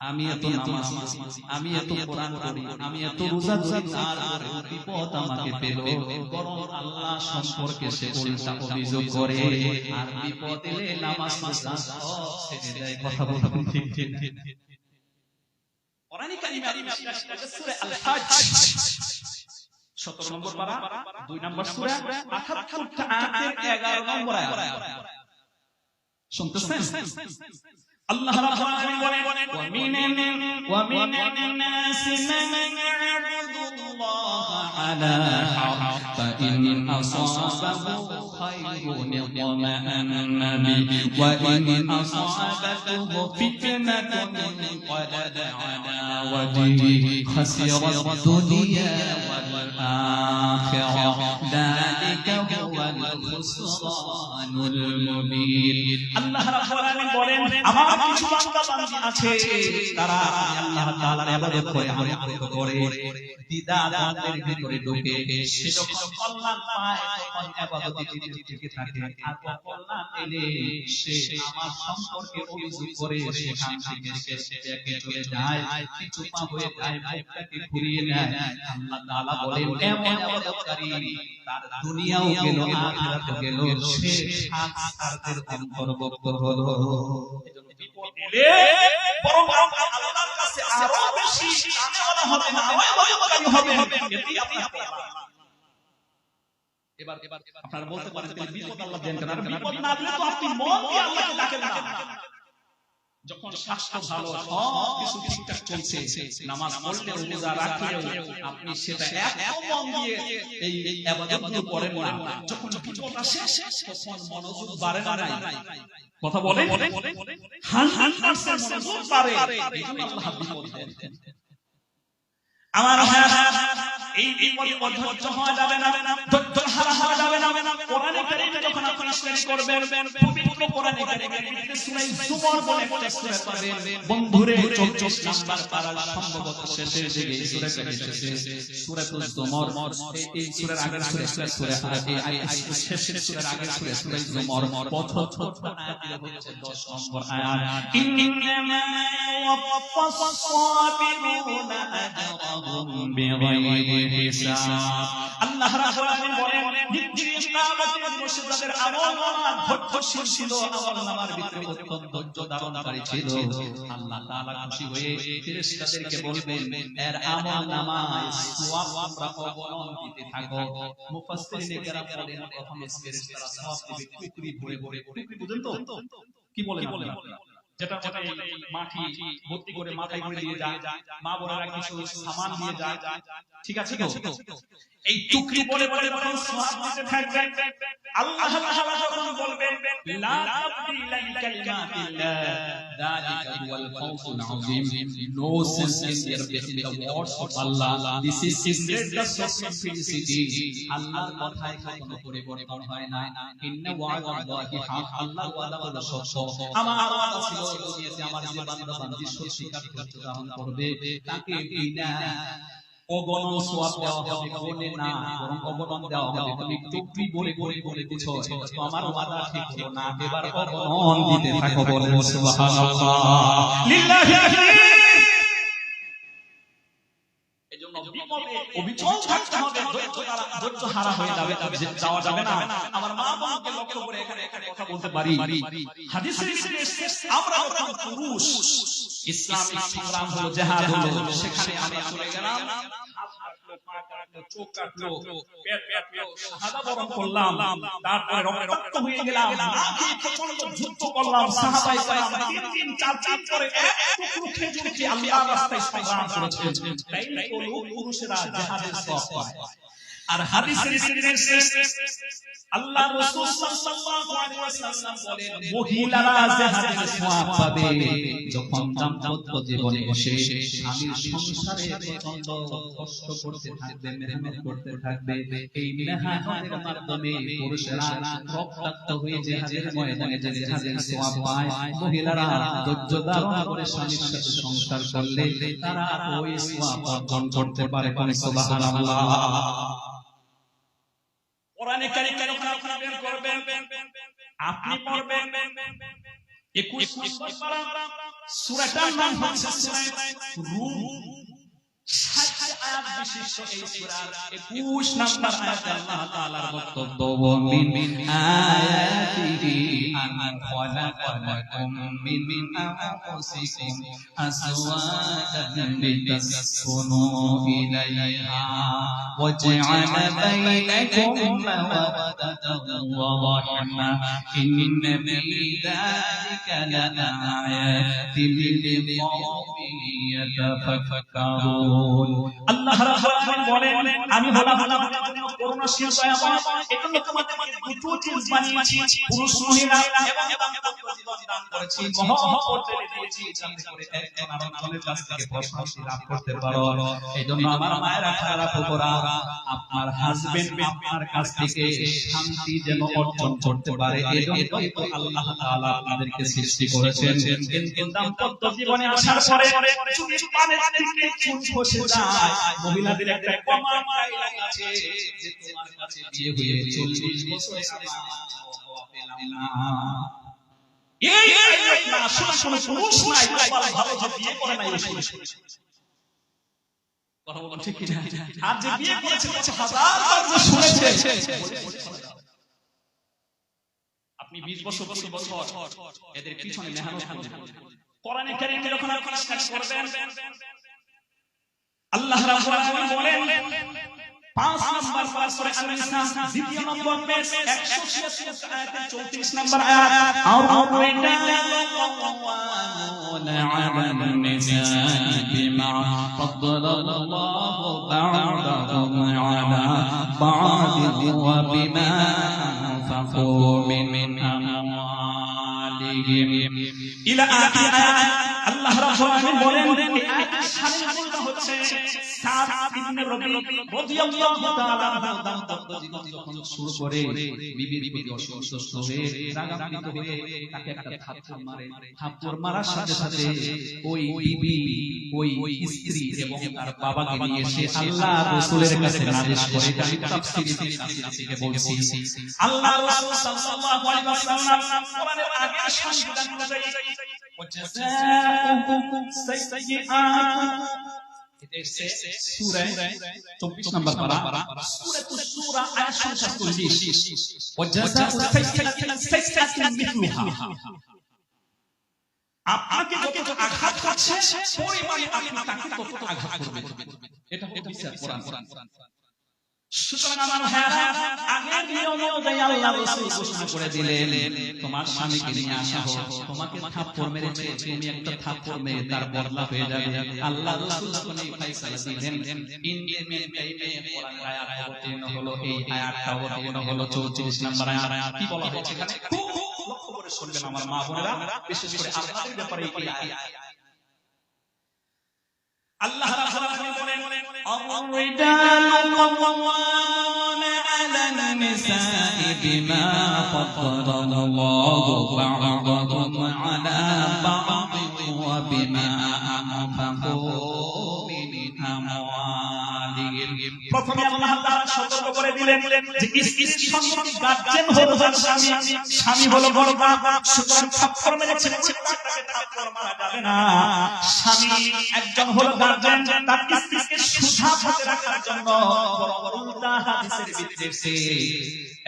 আমি এত নামাজ আমি এত কোরআন পড়ি আমি এত রোজা ধরি আর বিপদ আমাকে পেল বরং আল্লাহ সম্পর্কে সে উল্টা অভিযোগ করে আর বিপদ এলে নামাজ রোজা সব ছেড়ে দেয় কথা বলুন ঠিক ঠিক কোরআনে কারিমে আপনারা সূরা আল হজ 17 নম্বর পারা 2 নম্বর সূরা 78 আয়াতের 11 নম্বর আয়াত শুনতেছেন? আল্লাহ রাব্বুল আলামিন বলেন ওয়া মিনান নাসি মান ইয়াবুদুল্লাহ আলা হারফ ফাইন আসাবাহু খায়রুন ইতমাআন্না বিহি ওয়া ইন আসাবাতুহু ফিতনাতুন ইনকালাবা আলা ওয়াজহিহি খাসিরাদ দুনিয়া ওয়াল আখিরাহ যালিকা হুয়াল খুসরানুল মুবিন। আল্লাহ রাব্বুল আলামিন বলেন আমার কিছু বান্দা বান্দী আছে তারা আল্লাহ তাআলার ইবাদত করে আমল করে দ্বিধাদ্বন্দ্বের ভিতরে ঢুকে সে যখন কল্যাণ পায় তখন ইবাদতে টিকে থাকে, আর কল্যাণ এলে সে আমার সম্পর্কে অভিযোগ করে সেখান থেকে সে ব্যাকে চলে যায়, কিছু পা হয়ে যায়, মুখটাকে ঘুরিয়ে নেয়। আল্লাহ তাআলা বলেন এমন ইবাদতকারী তার দুনিয়াও গেল আখিরাতও গেল, সে সাতদের অন্তর্ভুক্ত হলো। বরং আল্লাহর কাছে আরো বেশি জানেওয়ালা হবে না, ইবাদতকারী হবে। এবার আপনারা বলতে পারেন বিপদ আল্লাহ দেন কেন? আর বিপদ না দিলে তো আপনি মন দিয়ে আল্লাহকে ডাকেন না। যখন স্বাস্থ্য ভালো, সব কিছু ঠিকঠাক চলছে, নামাজ পড়লে রোজা রাখলেও আপনি সেটা এত মন দিয়ে এই ইবাদতগুলো করেন না। যখন বিপদ আসে তখন মনোযোগ বাড়ে না। কথা বলে 100% মনোযোগ বাড়ে, এইজন্য আল্লাহ বিপদ দেন। আমার এই বিপদে অধৈর্য হওয়া যাবে না, ধৈর্য হারা হওয়া যাবে না। কোরআনে কারীমে যখন আপনি স্টাডি করবেন, পবিত্র কোরআনে কারীমে সূরা জুমার বলে একটা সূরা পাবেন বন্ধুরে, 44 নাম্বার পারার সম্ভবত শেষের দিকে এই সূরাটা এসেছে, সূরাতুল জুমার। এই সূরার আগের সূরা এই আয়াত শেষের সূরার আগের সূরা জুমার প্রথম আয়াত হচ্ছে 10 নম্বর আয়াত। ইন্নামা ওয়াফাস সাবিরুনা আজরাহুম বিগাইরি হিসাব। আল্লাহ রাব্বুল আলামিন বলেন নিশ্চয়ই মুশরিকদের আমলনামা ধৈর্যশীল ছিল, আমলনামার ভিতরে অত্যন্ত ধৈর্য ধারণকারী ছিল। আল্লাহ তাআলা খুশি হয়ে ফেরেশতাদেরকে বলবেন এর আমলনামায় সওয়াব তোমরা অবলম্বন দিতে থাকো। মুফাসসিরিনে কেরাম বলেন প্রথমে ফেরেশতারা সওয়াব দিবে টুকরি ভরে ভরে। টুকরি বুঝেন তো কি বলেন আপনারা? যেটা মাটি ভর্তি করে মাথায় করে দিয়ে যায়, মা বোনেরা কিছু সামান দিয়ে যায়, ঠিক আছে তো? এই টুকরি বলে বলে যখন সওয়াব দিতে থাকবেন, আল্লাহ তাআলা যখন বলবেন লা তাবদিলা লিকালিমাতিল্লাহ যালিকা হুয়াল ফাওজুল আযীম, no sense in the words of Allah, this is great simplicity. আল্লাহর কথায় কোনো পরিবর্তন হয় না। ইন্না ওয়াদাল্লাহি হাক, আল্লাহ ওয়াদা হলো সত্য। আমার ওয়াদা ছিল দুনিয়াতে আমার যে বান্দা বান্দি সত্যিকার ধৈর্য ধারণ করবে তাকে বিনা অগণন সওয়াব দেওয়া হবে, গণে না, বরং অগণন দেওয়া হবে। তুমি টুকরি বলে বলে বলে দিছো, তো আমার ওয়াদা ঠিক হলো না, এবার অগণন দিতে থাকো। বলেন সুবহানাল্লাহ, লিল্লাহি তাকবীর। এজন্য বিপদে অবিচল থাকতে হবে, ধৈর্য হারা হয়ে যাবে, যাওয়া যাবে না। আমার মা বোনকে লক্ষ্য করে এখানে কথা বলতে পারি। হাদিসে এসেছে আমরা যখন পুরুষ ইসলামিক সংগ্রাম হলো, জিহাদ হলো, সেখানে আমরা চলে গেলাম, চোখ কাটলো, পেট কাটলো, শাহাদা বরণ করলাম, তারপরে রক্তাক্ত হয়ে গেলাম, প্রচন্ড যুদ্ধ করলাম, সাহাবায়ে কেরাম 3 4 করে এক টুকরো খেজুর খেয়ে আল্লাহর রাস্তায় সংগ্রাম করেছেন। তাই পুরুষেরা জিহাদের সওয়াব পায়। আর হাদিসে এসেছে আল্লাহ রাসূল সাল্লাল্লাহু আলাইহি ওয়াসাল্লাম বলেন মহিলারা জিহাদের সওয়াব পাবে যখন দাম্পত্য জীবনে বসে স্বামীর সংসারে প্রচন্ড কষ্ট করতে থাকবে, মেহনত করতে থাকবে। এই মেহনতের মাধ্যমে পুরুষেরা রক্তাক্ত হয়ে জিহাদের ময়দানে যে জিহাদের সওয়াব পায়, মহিলারা ধৈর্য ধারণ করে স্বামীর সাথে সংসার করলে তারা ওই সওয়াব অর্জন করতে পারে। সুবহানাল্লাহ। কোরআনে কারীমে আপনারা বের করবেন, আপনি পড়বেন 21 নম্বর পারা, সূরাটার নাম হচ্ছে সূরা রূম। 60 আয়াত বিশিষ্ট এই সূরার 21 নম্বর আয়াতে আল্লাহ তাআলার বক্তব্য মিন আয়াতিহি আন খালাকালাকুম মিন আনফুসিকুম আজওয়াজান লিতাসকুনু ইলাইহা ওয়া জা'আলা বাইনাকুম মাওয়াদাতান ওয়া রাহমাহ ইন্না ফী যালিকা লাআয়াতিন লিকাওমিন ইয়াতাফাক্কারুন। আল্লাহ রাব্বুল আলামিন বলেন, আমি হলাম করুণাশীল দয়াময়, এজন্য তোমাদেরকে দুটো জিনিস বানিয়েছি, পুরুষ মহিলা এবং জীবন দান করেছি, মহব্বত দিয়েছি যাতে করে একজন আরেকজনের কাছ থেকে প্রশংসা লাভ করতে পারো। এজন্য আমার মায়েরা খারাপ উপরা আপনার হাজবেন্ড আপনার কাছ থেকে শান্তি যেন অর্জন করতে পারে, এজন্যই তো আল্লাহ তাআলা আপনাদেরকে সৃষ্টি করেছেন। কিন্তু দাম্পত্য জীবনে আসার পরে যদি পানের দিকে চুল খসে যায়, মহিলাদের একটা কমন গাইডলাইন আছে যে তোমার কাছে বিয়ে হয়ে 40 বছর পেলাম না, এই না আসলে পুরুষ নাই ভালো যে বিয়ে করে নাই কথা বলুন ঠিক কি না? আর যে বিয়ে করেছে হাজারবার যে শুনেছে, আপনি 20 বছর 25 বছর এদের পিছনে মেহনত করবেন, কোরআনে কারীমে যখন আপনি স্টাডি করবেন, আল্লাহ রাব্বুল আলামিন বলেন 5 নম্বর সূরা আন-নিসা দ্বিতীয় নম্বর পেজ 186 আয়াতে 34 নম্বর আয়াত, আউযুবিল্লাহি আলান নিসা'i বিমা ফাদ্দালাল্লাহু বা'দাহুম আলা বা'দিন ওয়া বিমা আনফাকু মিন আমওয়ালিহিম ইলা আখির আয়াত। আল্লাহ রাব্বুল আলামিন বলেন এই আয়াতের সারমর্ম হচ্ছে সাদ ইবনে রবি রাদিয়াল্লাহু তাআলা আনহু দাম্পত্য জীবন যখন শুরু করে বিবির প্রতি অসন্তুষ্ট হয়ে রাগান্বিত হয়ে তাকে একটা থাপ্পড় মারে, থাপ্পড় মারার সাথে সাথে ওই বিবি ওই স্ত্রী এবং তার বাবাকে নিয়ে এসে আল্লাহ রাসূলের কাছে নালিশ করে। আমি তাফসীরে থেকে বলছি, আল্লাহ রাসূল সাল্লাল্লাহু আলাইহি ওয়াসাল্লাম কোরআনের আগের সংবিধান অনুযায়ী وجزاؤكم سيئات সূরা 24 নম্বর পারা সূরাতুস সূরা আয়াত 47 وجزاء سيئات مثلها। আপনাকে যত আঘাত করছে পরিমাণে আপনি তাকে তত আঘাত করবেন, এটা হলো বিচার কোরআন। সুতরাং আমার ভাইরা, আগের নিয়ম অনুযায়ী আল্লাহ রাসূল ঘোষণা করে দিলেন তোমার স্বামীকে নিয়ে আসা হোক, তোমাকে থাপ্পড় মেরেছে, তুমি একটা থাপ্পড় মেরে তার বদলা হয়ে যাবে। আল্লাহ রাসূল যখন এই ফয়সালা দিলেন, ইনডিমেন্ট টাইমে কোরআন আয়াত অবতীর্ণ হলো। এই আয়াতটা অবতীর্ণ হলো 34 নম্বর আয়াত। কি বলা হয়েছে এখানে খুব লক্ষ্য করে শুনবেন আমার মা বোনেরা, বিশেষ করে আপনাদের ব্যাপারে এই আয়াত। আল্লাহ রাব্বুল আলামিন বলেন الرجال قوامون على النساء بما فضل الله بعضهم على بعض وبما أنفقوا من أموالهم। প্রথমে আল্লাহ তাআলা সতর্ক করে দিলেন যে স্ত্রীর সম্মান গার্জিয়ান হলো তার স্বামী, স্বামী হলো বড় বাবা। সুতরাং থাপ্পড় মেরেছে তাকে থাপ্পড় মারা যাবে না। স্বামী একজন হলো গার্জিয়ান, তার স্ত্রীকে সুধাতে রাখার জন্য উল্টা হাদিসের ভিতরে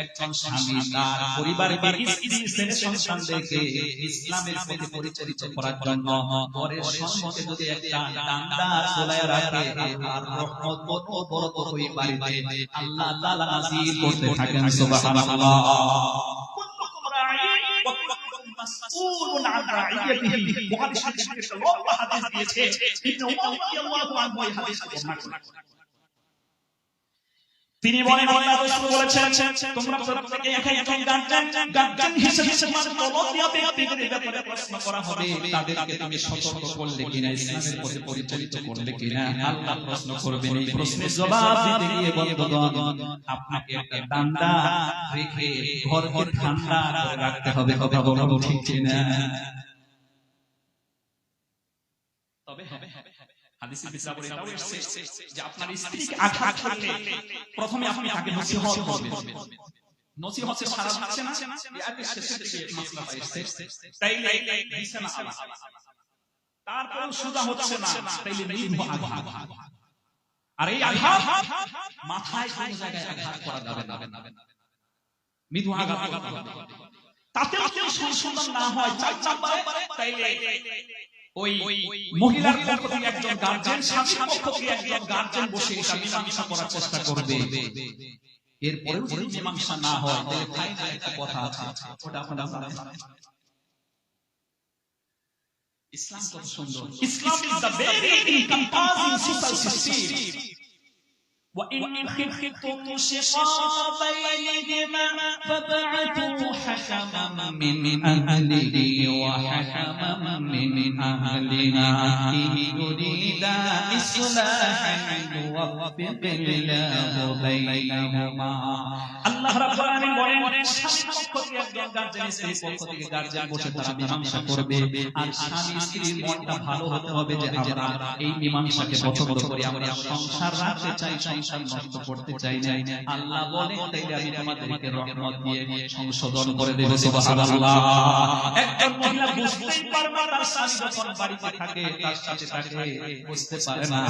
একজন স্বামী তার পরিবারের স্ত্রী ছেলে সন্তানদেরকে ইসলামের পথে পরিচালিত করার জন্য পরের সম্মুখে যদি একটা ডান্ডা ঝোলায় রাখে, আল্লাহর রহমত কত বরকত ওই বাড়িতে আল্লাহ তাআলা নাযিল করতে থাকেন। সুবহানাল্লাহ। কুল্লুকুম রাঈন ওয়া কুল্লুকুম মাসউলুন আন রাঈয়াতিহি। বুখারী শরীফে একটা লম্বা হাদিস দিয়েছে, ইবনে ওমর রাদিয়াল্লাহু আনহু এই হাদিসটি বর্ণনা করেন। তিনি বলেন আল্লাহ রাসূল বলেছেন তোমরা প্রত্যেকে একজন গার্জিয়ান হিসেবে তোমার তলবিয়া ব্যক্তিদের ব্যাপারে প্রশ্ন করা হবে, তাদেরকে তুমি সতর্ক করলে কিনা, ইসলামের পথে পরিচালিত করলে কিনা আল্লাহ প্রশ্ন করবেন। এই প্রশ্নের জবাব দিতে গিয়ে বন্ধুগণ আপনাকে একটা ডান্ডা রেখে ঘরকে ঠান্ডা করে রাখতে হবে। কথা বলুন ঠিক কিনা? তবে হাদিসে বিস্তারিত এটাও এসেছে যে আপনার স্ত্রীকে আঘাত করলে প্রথমে আপনি তাকে নসিহত করবেন। নসিহতে সারা হচ্ছে না, এই আয়াতের শেষের দিকে মাসলাটা এসেছে, তাইলে দিছে না তারপরেও সুজা হচ্ছে না, তাইলে নির্ভয় আঘাত। আর এই আঘাত মাথায় কোনো জায়গায় আঘাত করা যাবে না, মৃদু আঘাত করতে হবে। তাতেও যদি সংশোধন না হয়, তাইলে ওই মহিলার পক্ষ থেকে একজন গার্জিয়ান, স্বামীর পক্ষ থেকে একজন গার্জিয়ান বসে এটা মীমাংসা করার চেষ্টা করবে। এরপরেও যদি মীমাংসা না হয়, তাহলে ফাইনাল একটা কথা আছে, ওটা আপনারা জানেন। ইসলাম কত সুন্দর। Islam is the very encompassing social system. وإن خفتم شقاق بينهما فابعثوا حكما من أهله وحكما من أهلها إن يريدا إصلاحا يوفق الله بينهما। আল্লাহ রাব্বুল আলামিন বলেন, স্বামীর পক্ষ থেকে একজন গার্জিয়ান, স্ত্রীর পক্ষ থেকে গার্জিয়ান বসে তারা মীমাংসা করবে। আর স্বামী স্ত্রীর মনটা ভালো হতে হবে যে আমরা এই মীমাংসাকে পছন্দ করি, আমরা সংসার রাখতে চাই, সংসার নষ্ট করতে চাই না। আল্লাহ বলেন, তাইলে আমি তোমাদেরকে রহমত দিয়ে সংশোধন করে দেব। সুবহানাল্লাহ। একজন মহিলা বুঝতেই পারে না তার স্বামী যখন বাড়িতে থাকে, তার সাথে থাকে, বুঝতে পারে না।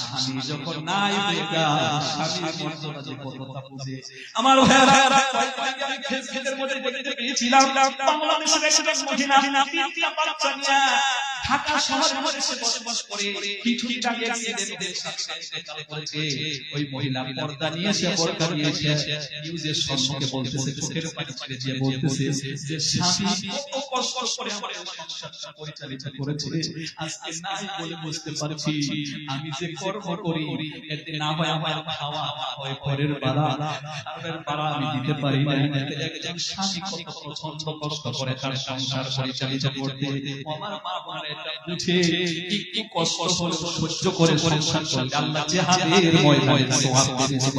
স্বামী যখন নাই বেগা, স্বামীর মর্যাদা যে কতটা বুঝে। আমার ভাইরা, আমি ফেসবুকের মধ্যে দেখতে গিয়েছিলাম, বাংলাদেশের একজন মহিলা তিনটা বাচ্চা নিয়ে ঢাকা শহরের মধ্যে বসবাস করে। কিছুদিন আগে ছেলেদের সাথে দেখা হয়েছে, ওই মহিলা পর্দা নিয়ে নিউজের সম্মুখে বলতেছে, চোখের পানি ছেড়ে দিয়ে বলতেছে যে স্বামী কত কষ্ট করে আমার সংসারটা পরিচালিত করেছে, আজকে নাই বলে বুঝতে পারছি আমি যে কর্ম করি এতে না হয় আমার খাওয়া, হয় পরের বাড়া আমি দিতে পারি না। একজন স্বামী কত প্রচন্ড কষ্ট করে তার সংসার পরিচালিত করতে। আমার মা বোনেরা এটা বুঝে একটু কষ্ট হলে সহ্য করে সংসার করলে আল্লাহ জিহাদের ময়দানে সওয়াব দিতে।